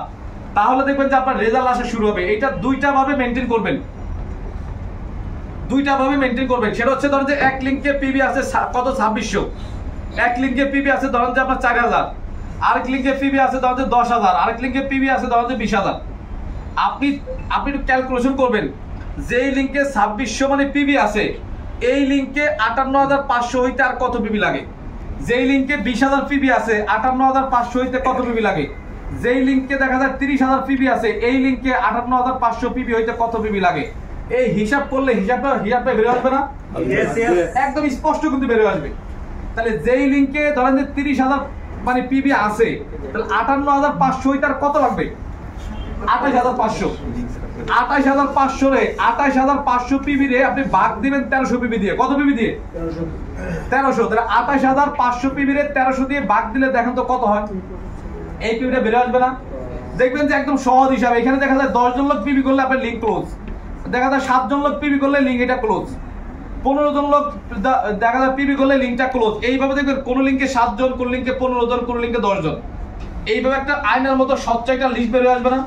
তাহলে দেখবেন যে আপনার রেজাল্ট আসা শুরু হবে। এটা দুইটা ভাবে মেইনটেইন করবেন, সেটা হচ্ছে ধরেন যে 1 লিংকে পিবি আছে কত 2600, 1 লিংকে পিবি আছে ধরেন যে আপনার 4000, আরেক লিংকে পিবি আছে ধরেন যে 10000, আরেক লিংকে পিবি আছে ধরেন যে 20000। আপনি একটু ক্যালকুলেশন করবেন, যেই লিংকে 2600 মানে পিবি আছে, এই লিংকে 58500 হইতে আর কত পিবি লাগে। যেই লিংকে 20000 পিবি আছে, 58500 হইতে কত পিবি লাগে। যেই লিংকে দেখা যায় 30000 পিবি আছে, এই লিংকে 58500 পিবি হইতে কত পিবি লাগে। এই হিসাব করলে হিসাবটা বের আসবে না? একদম স্পষ্ট কিন্তু বের আসবে। তাহলে যেই লিংকে ধরেন যে 30000 মানে পিবি আছে, তাহলে 58500 হইতে আর কত লাগবে? 28500। 28500 রে 28500 পিবি রে আপনি ভাগ দিবেন 1300 পিবি দিয়ে। কত পিবি দিয়ে? 1300। তাহলে 28500 পিবি রে 1300 দিয়ে ভাগ দিলে দেখেন তো কত হয়। এই পিবিটা বের আসবে না? দেখবেন যে একদম সহজ হিসাব। এখানে দেখা যায় 10 জন লোক পিবি করলে আপনার লিংক ক্লোজ, দেখা যায় 7 জন লোক পিবি করলে লিংক এটা ক্লোজ, 15 জন লোক দেখা যায় পিবি করলে লিংকটা ক্লোজ। এইভাবে দেখবেন কোন লিংকে 7 জন, কোন লিংকে 15 জন, কোন লিংকে 10 জন, এইভাবে একটা আয়নার মতো স্বচ্ছ একটা লিস্ট বের আসবে না?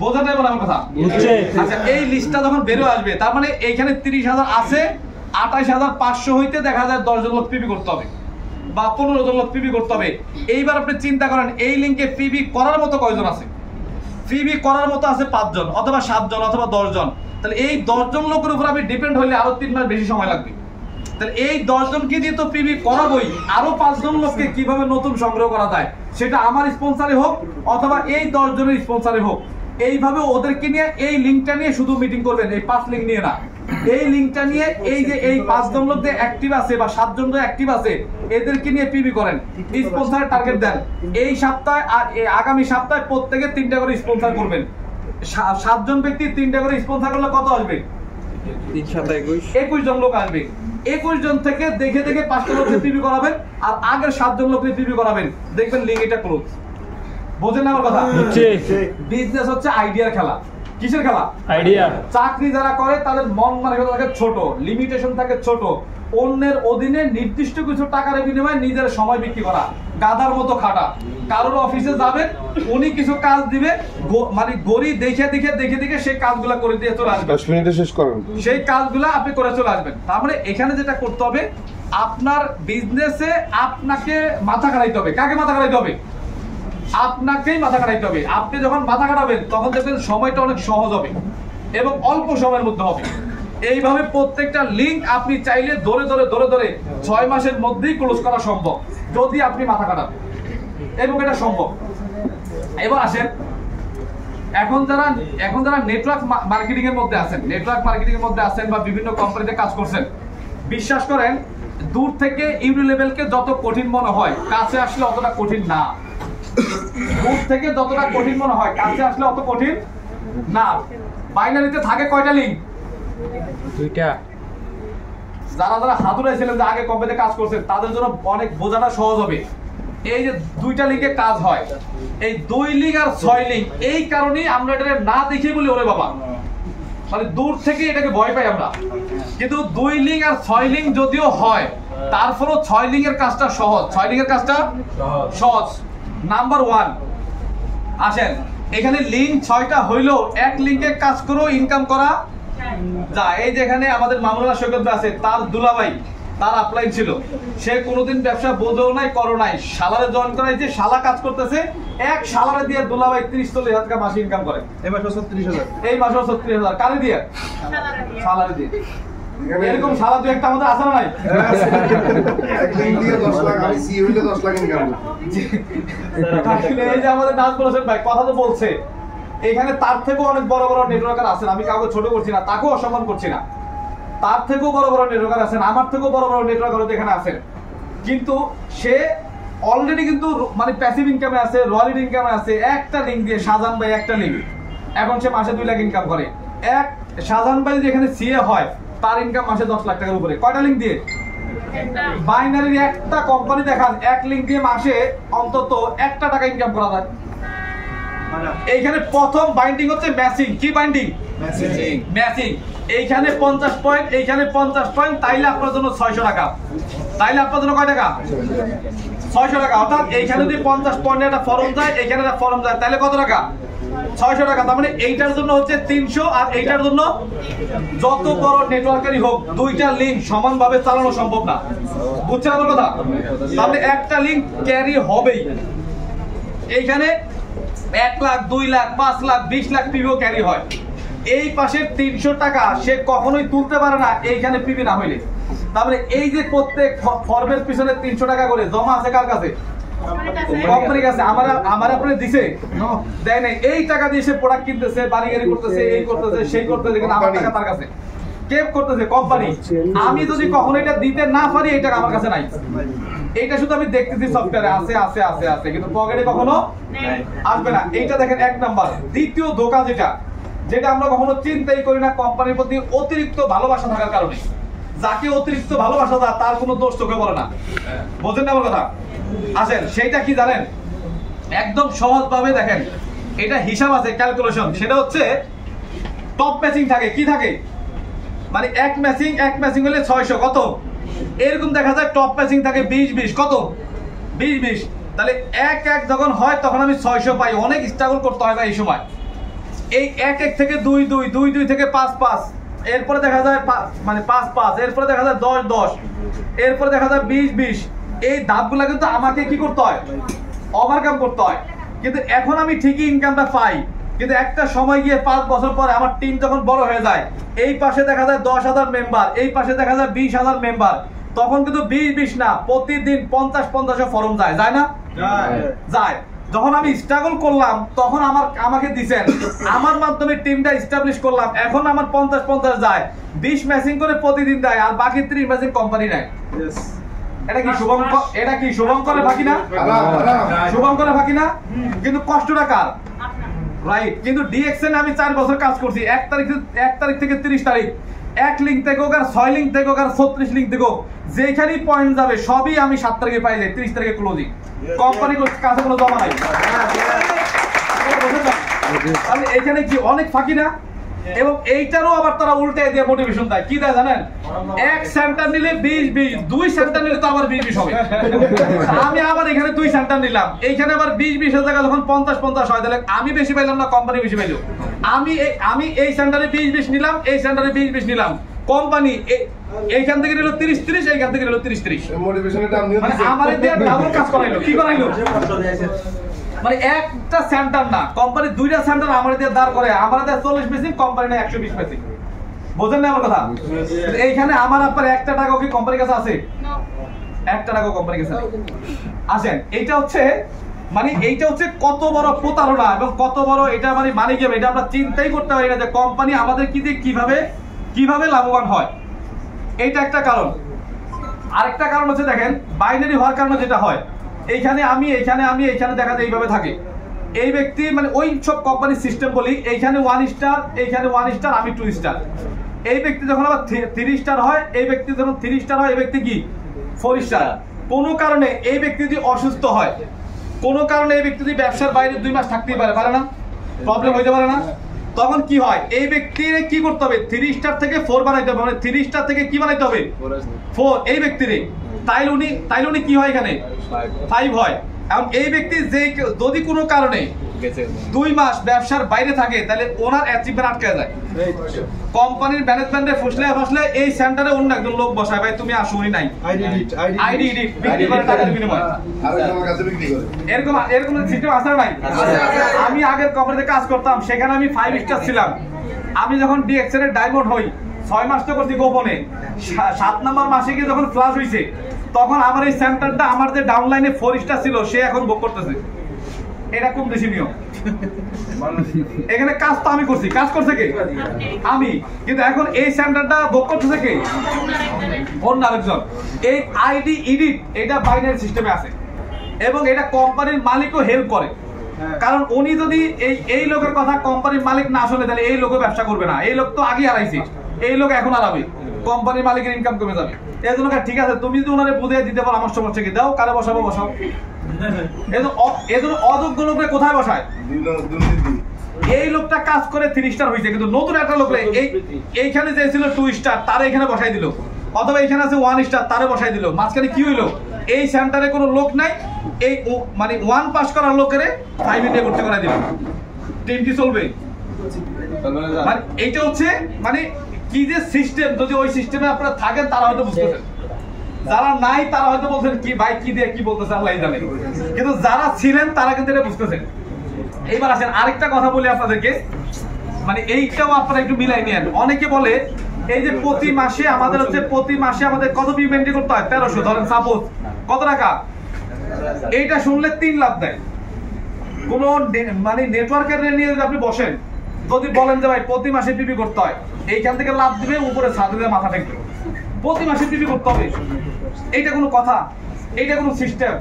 বোঝা যাবে না আমার কথা? আচ্ছা, এই লিস্টটা যখন বের আসবে তার মানে এইখানে 30000 আছে, 28500 হইতে দেখা যায় 10 জন লোক পিবি করতে হবে বা 15 জন লোক পিবি করতে হবে। এইবার আপনি চিন্তা করেন এই লিংকে পিবি করার মতো কয়জন আছে? পিবি করার মতো আছে 5 জন অথবা 7 জন অথবা 10 জন। তাহলে এই 10 জন লোকের উপর আমি ডিপেন্ড হইলে আরো 3 মাস বেশি সময় লাগবে। তাহলে এই 10 জনকে দিয়ে তো পিবি করাবোই, আরো 5 জন লোককে কিভাবে নতুন সংগ্রহ করা যায়, সেটা আমার স্পন্সরে হোক অথবা এই 10 জনের স্পন্সরে হোক, এইভাবে ওদেরকে নিয়ে এই লিংকটা নিয়ে শুধু মিটিং করবেন। এই 5 লিংক নিয়ে না, এই লিংকটা নিয়ে এই যে এই 5 জন লোক যে অ্যাক্টিভ আছে বা 7 জন যে অ্যাক্টিভ আছে এদেরকে নিয়ে পিবি করেন, স্পন্সরের টার্গেট দেন। এই সপ্তাহে আর আগামী সপ্তাহে প্রত্যেকে 3টা করে স্পন্সর করবেন। 7 জন ব্যক্তি 3টা করে স্পন্সর করলে কত আসবে? 3 7 21 জন লোক আসবে। 21 জন থেকে দেখে দেখে 5টা লোককে পিবি করাবেন আর আগের 7 জন লোককে পিবি করাবেন, দেখবেন লিংক এটা ক্লোজ। বোঝেন না আমার কথা? বিজনেস হচ্ছে আইডিয়ার খেলা। কিসের খেলা? আইডিয়া। চাকরি যারা করে তাদের মন মানসিকতা থাকে ছোট, লিমিটেশন থাকে ছোট, অন্যের অধীনে নির্দিষ্ট কিছু টাকার বিনিময়ে নিজের সময় বিক্রি করা, গাধার মতো খাটা। কারোর অফিসে যাবেন, উনি কিছু কাজ দিবে, মানে গড়ি দেখে দেখে দেখে দেখে সেই কাজগুলা করে দিয়ে চলে আসবেন। 10 মিনিটে শেষ করেন, সেই কাজগুলা আপনি করে চলে আসবেন। তারপরে এখানে যেটা করতে হবে, আপনার বিজনেসে আপনাকে মাথা খাটাইতে হবে। কাকে মাথা খাটাইতে হবে? আপনাকেই মাথা খাটাইতে হবে। আপনি যখন মাথা খাটাবেন তখন দেখবেন সময়টা অনেক সহজ হবে এবং অল্প সময়ের মধ্যে হবে। এইভাবে প্রত্যেকটা লিংক আপনি চাইলে ধরে ধরে ধরে ধরে 6 মাসের মধ্যেই ক্লোজ করা সম্ভব যদি আপনি মাথা খাটান, এবং এটা সম্ভব। এবার আসেন, এখন যারা নেটওয়ার্ক মার্কেটিং এর মধ্যে আছেন, বা বিভিন্ন কোম্পানিতে কাজ করছেন, বিশ্বাস করেন দূর থেকে ইউনি লেভেলকে যত কঠিন মনে হয়, কাছে আসলে অতটা কঠিন না। দূর থেকে যতটা কঠিন মনে হয়, কাছে আসলে অত কঠিন না। বাইনারিতে থাকে কয়টা লিংক? 2টা। যারা যারা হাতুড়াই ছিলেন যে আগে কোম্পানিতে কাজ করছেন তাদের জন্য অনেক বোঝাটা সহজ হবে। এই যে দুইটা লিঙ্কে কাজ হয়, এই 2 লিঙ্ক আর 6 লিঙ্ক, এই কারণেই আমরা এটা না দেখি বলি ওরে বাবা, মানে দূর থেকে এটাকে ভয় পাই আমরা। কিন্তু 2 লিঙ্ক আর 6 লিঙ্ক যদিও হয়, তারপরও 6 লিঙ্কের কাজটা সহজ, 6 লিঙ্কের কাজটা সহজ। নাম্বার 1 আসেন, এখানে লিঙ্ক 6টা হইলেও এক লিঙ্কে কাজ করেও ইনকাম করা যায়। এই যেখানে আমাদের মামুনুল্লাহ সৈকত আছে, তার দুলাভাই, তার আপলাইন ছিল, সে কোনোদিন ব্যবসা বোঝেও নাই, করো নাই, শালারে জয়েন করাইছে, শালা কাজ করতেছে, এক শালারে দিয়ে দুলাভাই 30-40 হাজার টাকা মাসে ইনকাম করে। এই মাসে 36,000 কারে দিয়ে? শালারে দিয়ে। এরকম শালা দুই একটা আমাদের আছে না নাই? এক লিঙ্ক দিয়ে 10 লাখ, আমি সি হইলে 10 লাখ ইনকাম করি। এই যে আমাদের নাজমুল হোসেন ভাই কথা তো বলছে, এখানে তার থেকেও অনেক বড় বড় নেটওয়ার্কার আছেন, আমি কাউকে ছোট করছি না, তাকেও অসম্মান করছি না, তার থেকেও বড় বড় নেটওয়ার্কার আছেন, আমার থেকেও বড় বড় নেটওয়ার্কার এখানে আছেন, কিন্তু সে অলরেডি কিন্তু মানে প্যাসিভ ইনকামে আছে, রয়্যালিটি ইনকামে আছে। একটা লিঙ্ক দিয়ে শাহজাহান ভাই, একটা লিঙ্ক, এখন সে মাসে 2 লাখ ইনকাম করে। এক শাহজাহান ভাই যদি এখানে সিএ হয়, তার ইনকাম মাসে 10 লাখ টাকার উপরে। কয়টা লিঙ্ক দিয়ে? বাইনারির একটা কোম্পানি দেখান, এক লিঙ্ক দিয়ে মাসে অন্তত 1 টাকা ইনকাম করা যায়। এইখানে প্রথম বাইন্ডিং হচ্ছে ম্যাচিং। কি বাইন্ডিং? ম্যাচিং। এইখানে 50 পয়েন্ট, এইখানে 50 পয়েন্ট, তাইলে আপনার জন্য 600 টাকা। তাইলে আপনার জন্য কয় টাকা? 600 টাকা। অর্থাৎ এইখানে যদি 50 পয়েন্টের একটা ফর্ম যায়, এইখানে একটা ফর্ম যায়, তাহলে কত টাকা? 600 টাকা। তার মানে এইটার জন্য হচ্ছে 300, আর এইটার জন্য যত বড় নেটওয়ার্কারই হোক, 2টা লিঙ্ক সমানভাবে চালানো সম্ভব না। বুঝছেন আমার কথা? তাহলে একটা লিঙ্ক ক্যারি হবেই। এইখানে 1 লাখ, 2 লাখ, 5 লাখ, 20 লাখ পিভিও ক্যারি হয়। এই পাশের 300 টাকা সে কখনোই তুলতে পারে না এইখানে পিভি না হইলে। তারপরে এই যে প্রত্যেক ফর্মের পিছনে 300 টাকা করে জমা আছে কার কাছে? কোম্পানির কাছে। আমার আপনি দিছে দেয় নাই, এই টাকা দিয়ে সে প্রোডাক্ট কিনতেছে, বাড়ি গাড়ি করতেছে, এই করতেছে, সেই করতেছে, কিন্তু আমার টাকা তার কাছে। কে করতেছে? কোম্পানি। আমি যদি কখনো এটা দিতে না পারি, এই টাকা আমার কাছে নাই। এইটা শুধু আমি দেখতেছি সফটওয়্যারে আছে আছে আছে আছে, কিন্তু পকেটে কখনো আসবে না। এইটা দেখেন 1 নাম্বার। দ্বিতীয় ধোঁকা যেটা আমরা কখনো চিন্তাই করি না, কোম্পানির প্রতি অতিরিক্ত ভালোবাসা থাকার কারণে। যাকে অতিরিক্ত ভালোবাসা দেয় তার কোনো দোষ চোখে পড়ে না। বোঝেন না আমার কথা? আসেন, সেইটা কি জানেন? একদম সহজ ভাবে দেখেন, এটা হিসাব আছে, ক্যালকুলেশন। সেটা হচ্ছে টপ ম্যাচিং থাকে। কি থাকে? মানে এক ম্যাচিং হলে 600, কত? এরকম দেখা যায় টপ ম্যাচিং থাকে 20-20, কত? 20-20। তাহলে 1-1 যখন হয় তখন আমি 600 পাই। অনেক স্ট্রাগল করতে হয় না এই সময়। এই 1-1 থেকে 2-2, 2-2 থেকে 5-5, এরপরে দেখা যায় মানে 5-5, এরপরে দেখা যায় 10-10, এরপরে দেখা যায় 20-20। এই ধাপগুলা কিন্তু আমাকে কি করতে হয়? ওভারকাম করতে হয়। কিন্তু এখন আমি ঠিকই ইনকামটা পাই, কিন্তু একটা সময় গিয়ে 5 বছর পরে আমার টিম যখন বড় হয়ে যায়, এই পাশে দেখা যায় 10,000 মেম্বার, এই পাশে দেখা যায় 20,000 মেম্বার, তখন কিন্তু 20-20 না, প্রতিদিন 50-50 ফর্ম যায় না? যায়। যখন আমি স্ট্রাগল করলাম তখন আমাকে দিছেন, আমার মাধ্যমে টিমটা এস্টাবলিশ করলাম, এখন আমার 50-50 যায়, 20 ম্যাচিং করে প্রতিদিন দেয়, আর বাকি 30 ম্যাচিং কোম্পানি নেয়। এটা কি শুভঙ্করের ফাঁকি না? শুভঙ্করের ফাঁকি না? কিন্তু কষ্টটা কার? রাইট। কিন্তু ডিএক্সএন আমি 4 বছর কাজ করছি। 1 তারিখ থেকে 30 তারিখ, 1 লিঙ্ক থেকে হোক আর 6 লিঙ্ক থেকে হোক আর 36 লিঙ্ক থেকে হোক, যেখানেই পয়েন্ট যাবে সবই আমি 7 তারিখে পাই যাই, 30 তারিখে ক্লোজিং। কোম্পানির কাছে কোনো জমা নাই। তাহলে এখানে কি অনেক ফাঁকি না? এবং এইটারও আবার তারা উল্টে দিয়ে মোটিভেশন দেয়। কি দেয় জানেন? 1 সেন্টার নিলে 20-20, 2 সেন্টার নিলে তো আবার 20-20 হবে। আমি আবার এখানে 2 সেন্টার নিলাম, এইখানে আবার 20-20 এর জায়গায় যখন 50-50 হয়, তাহলে আমি বেশি পাইলাম না কোম্পানি বেশি পাইলো? আমি এই সেন্টারে 20-20 নিলাম, এই সেন্টারে 20-20 নিলাম, কোম্পানি এইখান থেকে নিল 30-30, এইখান থেকে নিল 30-30। মোটিভেশনটা আপনিও মানে দিছেন। আমারে দিয়ে ডাবল কাজ করাইলো। কি করাইলো? মানে একটা সেন্টার না, কোম্পানি 2টা সেন্টার আমাদের দিয়ে দাঁড় করে, আমাদের দিয়ে 40 মেশিন, কোম্পানি না 120 মেশিন। বোঝেন না আমার কথা? এইখানে আমার আপনার 1 টাকাও কি কোম্পানির কাছে আছে? 1 টাকাও কোম্পানির কাছে নেই। আসেন, এইটা হচ্ছে কত বড় প্রতারণা এবং কত বড় এটা মানে গেম। এটা আমরা চিন্তাই করতে পারি না যে কোম্পানি আমাদের কিভাবে লাভবান হয়। এইটা একটা কারণ। আরেকটা কারণ হচ্ছে দেখেন, বাইনারি হওয়ার কারণে যেটা হয়, এইখানে আমি দেখা যায় এইভাবে থাকে। এই ব্যক্তি মানে ওই সব কোম্পানির সিস্টেম বলি, এইখানে 1 স্টার, এইখানে 1 স্টার, আমি 2 স্টার। এই ব্যক্তি যখন আবার 3 স্টার হয়, এই ব্যক্তি যখন 3 স্টার হয়, এই ব্যক্তি কি 4 স্টার। কোনো কারণে এই ব্যক্তি যদি অসুস্থ হয়, কোনো কারণে এই ব্যক্তি যদি ব্যবসার বাইরে 2 মাস থাকতেই পারে না, প্রবলেম হইতে পারে না, তখন কি হয়, এই ব্যক্তির কি করতে হবে, 3 স্টার থেকে 4 বানাইতে হবে, মানে 3 স্টার থেকে কি বানাইতে হবে 4 এই ব্যক্তির। তাইলে উনি কি হয় এখানে 5 হয়। এখন এই ব্যক্তি যে যদি কোনো কারণে 2 মাস ব্যবসার বাইরে থাকে, তাহলে ওনার অ্যাচিভমেন্ট আটকে যায়। কোম্পানির ম্যানেজমেন্টে ফসলে এই সেন্টারে অন্য একজন লোক বসায়, ভাই তুমি আসো, উনি নাই, আইডি এডিট বিক্রি করে টাকার বিনিময়ে, এরকম সিস্টেম আছে নাই? আমি আগের কোম্পানিতে কাজ করতাম, সেখানে আমি 5 স্টার ছিলাম। আমি যখন ডিএক্সএল এর ডায়মন্ড হই, 6 মাস তো করছি গোপনে, 7 নম্বর মাসে গিয়ে যখন ফ্লাশ হইছে, তখন আমার এই সেন্টারটা আমার যে ডাউনলাইনে 4 স্টার ছিল, সে এখন ভোগ করতেছে। এটা কোন দেশি নিয়ম? এখানে কাজ তো আমি করছি, কাজ করছে কে? আমি, কিন্তু এখন এই সেন্টারটা ভোগ করতেছে কে? অন্য আরেকজন। এই আইডি এডিট এটা বাইনারি সিস্টেমে আছে, এবং এটা কোম্পানির মালিকও হেল্প করে। কারণ উনি যদি এই লোকের কথা কোম্পানির মালিক না শুনে, তাহলে এই লোকও ব্যবসা করবে না। এই লোক তো আগে হারাইছে, এই লোক এখন হারাবে, কোম্পানির মালিকের ইনকাম কমে যাবে। এই জন্য ঠিক আছে, তুমি যদি ওনারে বুঝিয়ে দিতে পারো আমার সমস্যা কি, দাও, কারে বসাবো বসাও। এজন্য অযোগ্য লোকরে কোথায় বসায়? এই লোকটা কাজ করে 3 স্টার হয়েছে, কিন্তু নতুন একটা লোক এইখানে যে ছিল 2 স্টার, তারে এখানে বসাই দিল, অথবা এখানে আছে 1 স্টার, তারে বসাই দিল। মাঝখানে কি হইলো, এই সেন্টারে কোনো লোক নাই, এই মানে 1 পাস করার লোকেরে 5 দিয়ে ভর্তি করাই দিল। টিম কি চলবে? মানে এইটা হচ্ছে মানে কি যে সিস্টেম, যদি ওই সিস্টেমে আপনারা থাকেন তারা হয়তো বুঝতেছেন, যারা নাই তারা হয়তো বলছেন কি ভাই কি দিয়ে কি বলতেছে আল্লাহ জানে, কিন্তু যারা ছিলেন তারা কিন্তু এটা বুঝতেছেন। এইবার আসেন আরেকটা কথা বলি আপনাদেরকে, মানে এইটাও আপনারা একটু মিলাই নেন। অনেকে বলে এই যে প্রতি মাসে আমাদের কত পেমেন্ট করতে হয়, 1300 ধরেন সাপোজ, কত টাকা? এইটা শুনলে 3 লাখ দেয়। কোন মানে নেটওয়ার্কের নিয়ে যদি আপনি বসেন, যদি বলেন যে ভাই প্রতি মাসে পিপি করতে হয়, এইখান থেকে লাভ দিবে, উপরে ছাদ দিয়ে মাথা ঠেকবে, প্রতি মাসে পিপি করতে হবে, এইটা কোনো কথা? এইটা কোনো সিস্টেম?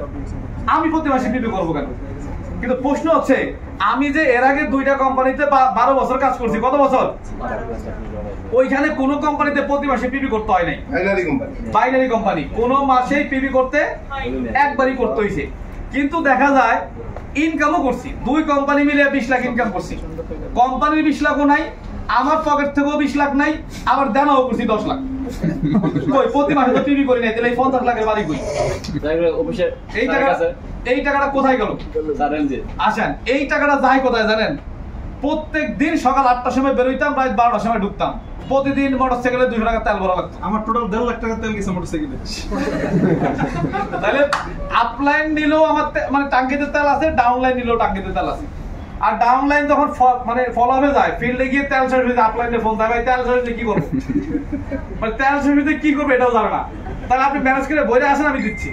আমি প্রতি মাসে পিপি করবো কেন? কিন্তু প্রশ্ন হচ্ছে, আমি যে এর আগে 2টা কোম্পানিতে 12 বছর কাজ করছি, কত বছর? ওইখানে কোন কোম্পানিতে প্রতি মাসে পিপি করতে হয় নাই, বাইনারি কোম্পানি, কোন মাসেই পিপি করতে একবারই করতে হইছে। কিন্তু দেখা যায় ইনকামও করছি, 2 কোম্পানি মিলে 20 লাখ ইনকাম করছি, কোম্পানির 20 লাখও নাই, আমার পকেট থেকেও 20 লাখ নাই, আবার দেনাও করছি 10 লাখ। কই প্রতি মাসে তো পিপি করি নাই, তাহলে 50 লাখের বাড়ি কই? এই টাকাটা কোথায় গেল? আসেন, এই টাকাটা যায় কোথায় জানেন? প্রত্যেক দিন সকাল 8টার সময় বেরোইতাম, রাত 12টার সময় ঢুকতাম, প্রতিদিন মোটরসাইকেলে 200 টাকা তেল ভরা লাগতো। আমার টোটাল 1.5 লাখ টাকা তেল গেছে মোটরসাইকেলে। তাহলে আপলাইন নিলেও আমার মানে টাঙ্কিতে তেল আছে, ডাউনলাইন নিলেও টাঙ্কিতে তেল আছে। আর ডাউনলাইন যখন মানে ফলোআপে যায়, ফিল্ডে গিয়ে তেল শেষ হয়ে যায়, আপলাইনে ফোন দেয়, ভাই তেল শেষ হলে কি করবো? মানে তেল শেষ হলে কি করবে এটাও জানে না। তাহলে আপনি ম্যানেজ করে বইরে আসেন, আমি দিচ্ছি,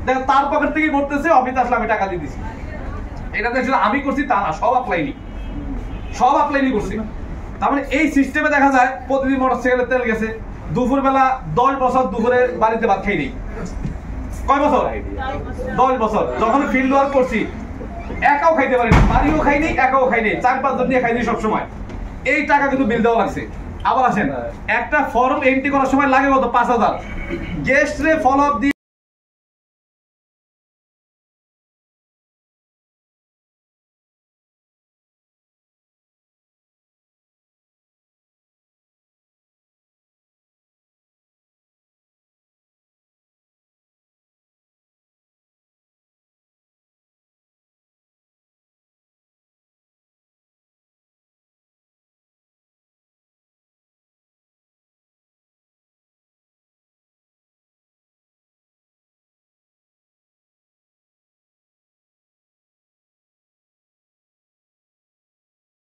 দেখেন তার পকেট থেকে করতেছে, অফিসে আসলে আমি টাকা দিয়ে দিচ্ছি। এটা তো আমি করছি তা না, সব আপলাইনই করছি। তার মানে এই সিস্টেমে দেখা যায় প্রতিদিন মোটরসাইকেলে তেল গেছে, দুপুর বেলা 10 বছর দুপুরে বাড়িতে ভাত খাই নেই। কয় বছর? 10 বছর। যখন ফিল্ড ওয়ার্ক করছি, একাও খাইতে পারিনি, বাড়িও খাইনি, একাও খাইনি, 4-5 জন নিয়ে খাইনি সবসময়। এই টাকা কিন্তু বিল দেওয়া লাগছে। আবার আসেন, একটা ফর্ম এন্ট্রি করার সময় লাগে কত? 5000। গেস্ট রে ফলো আপ দিয়ে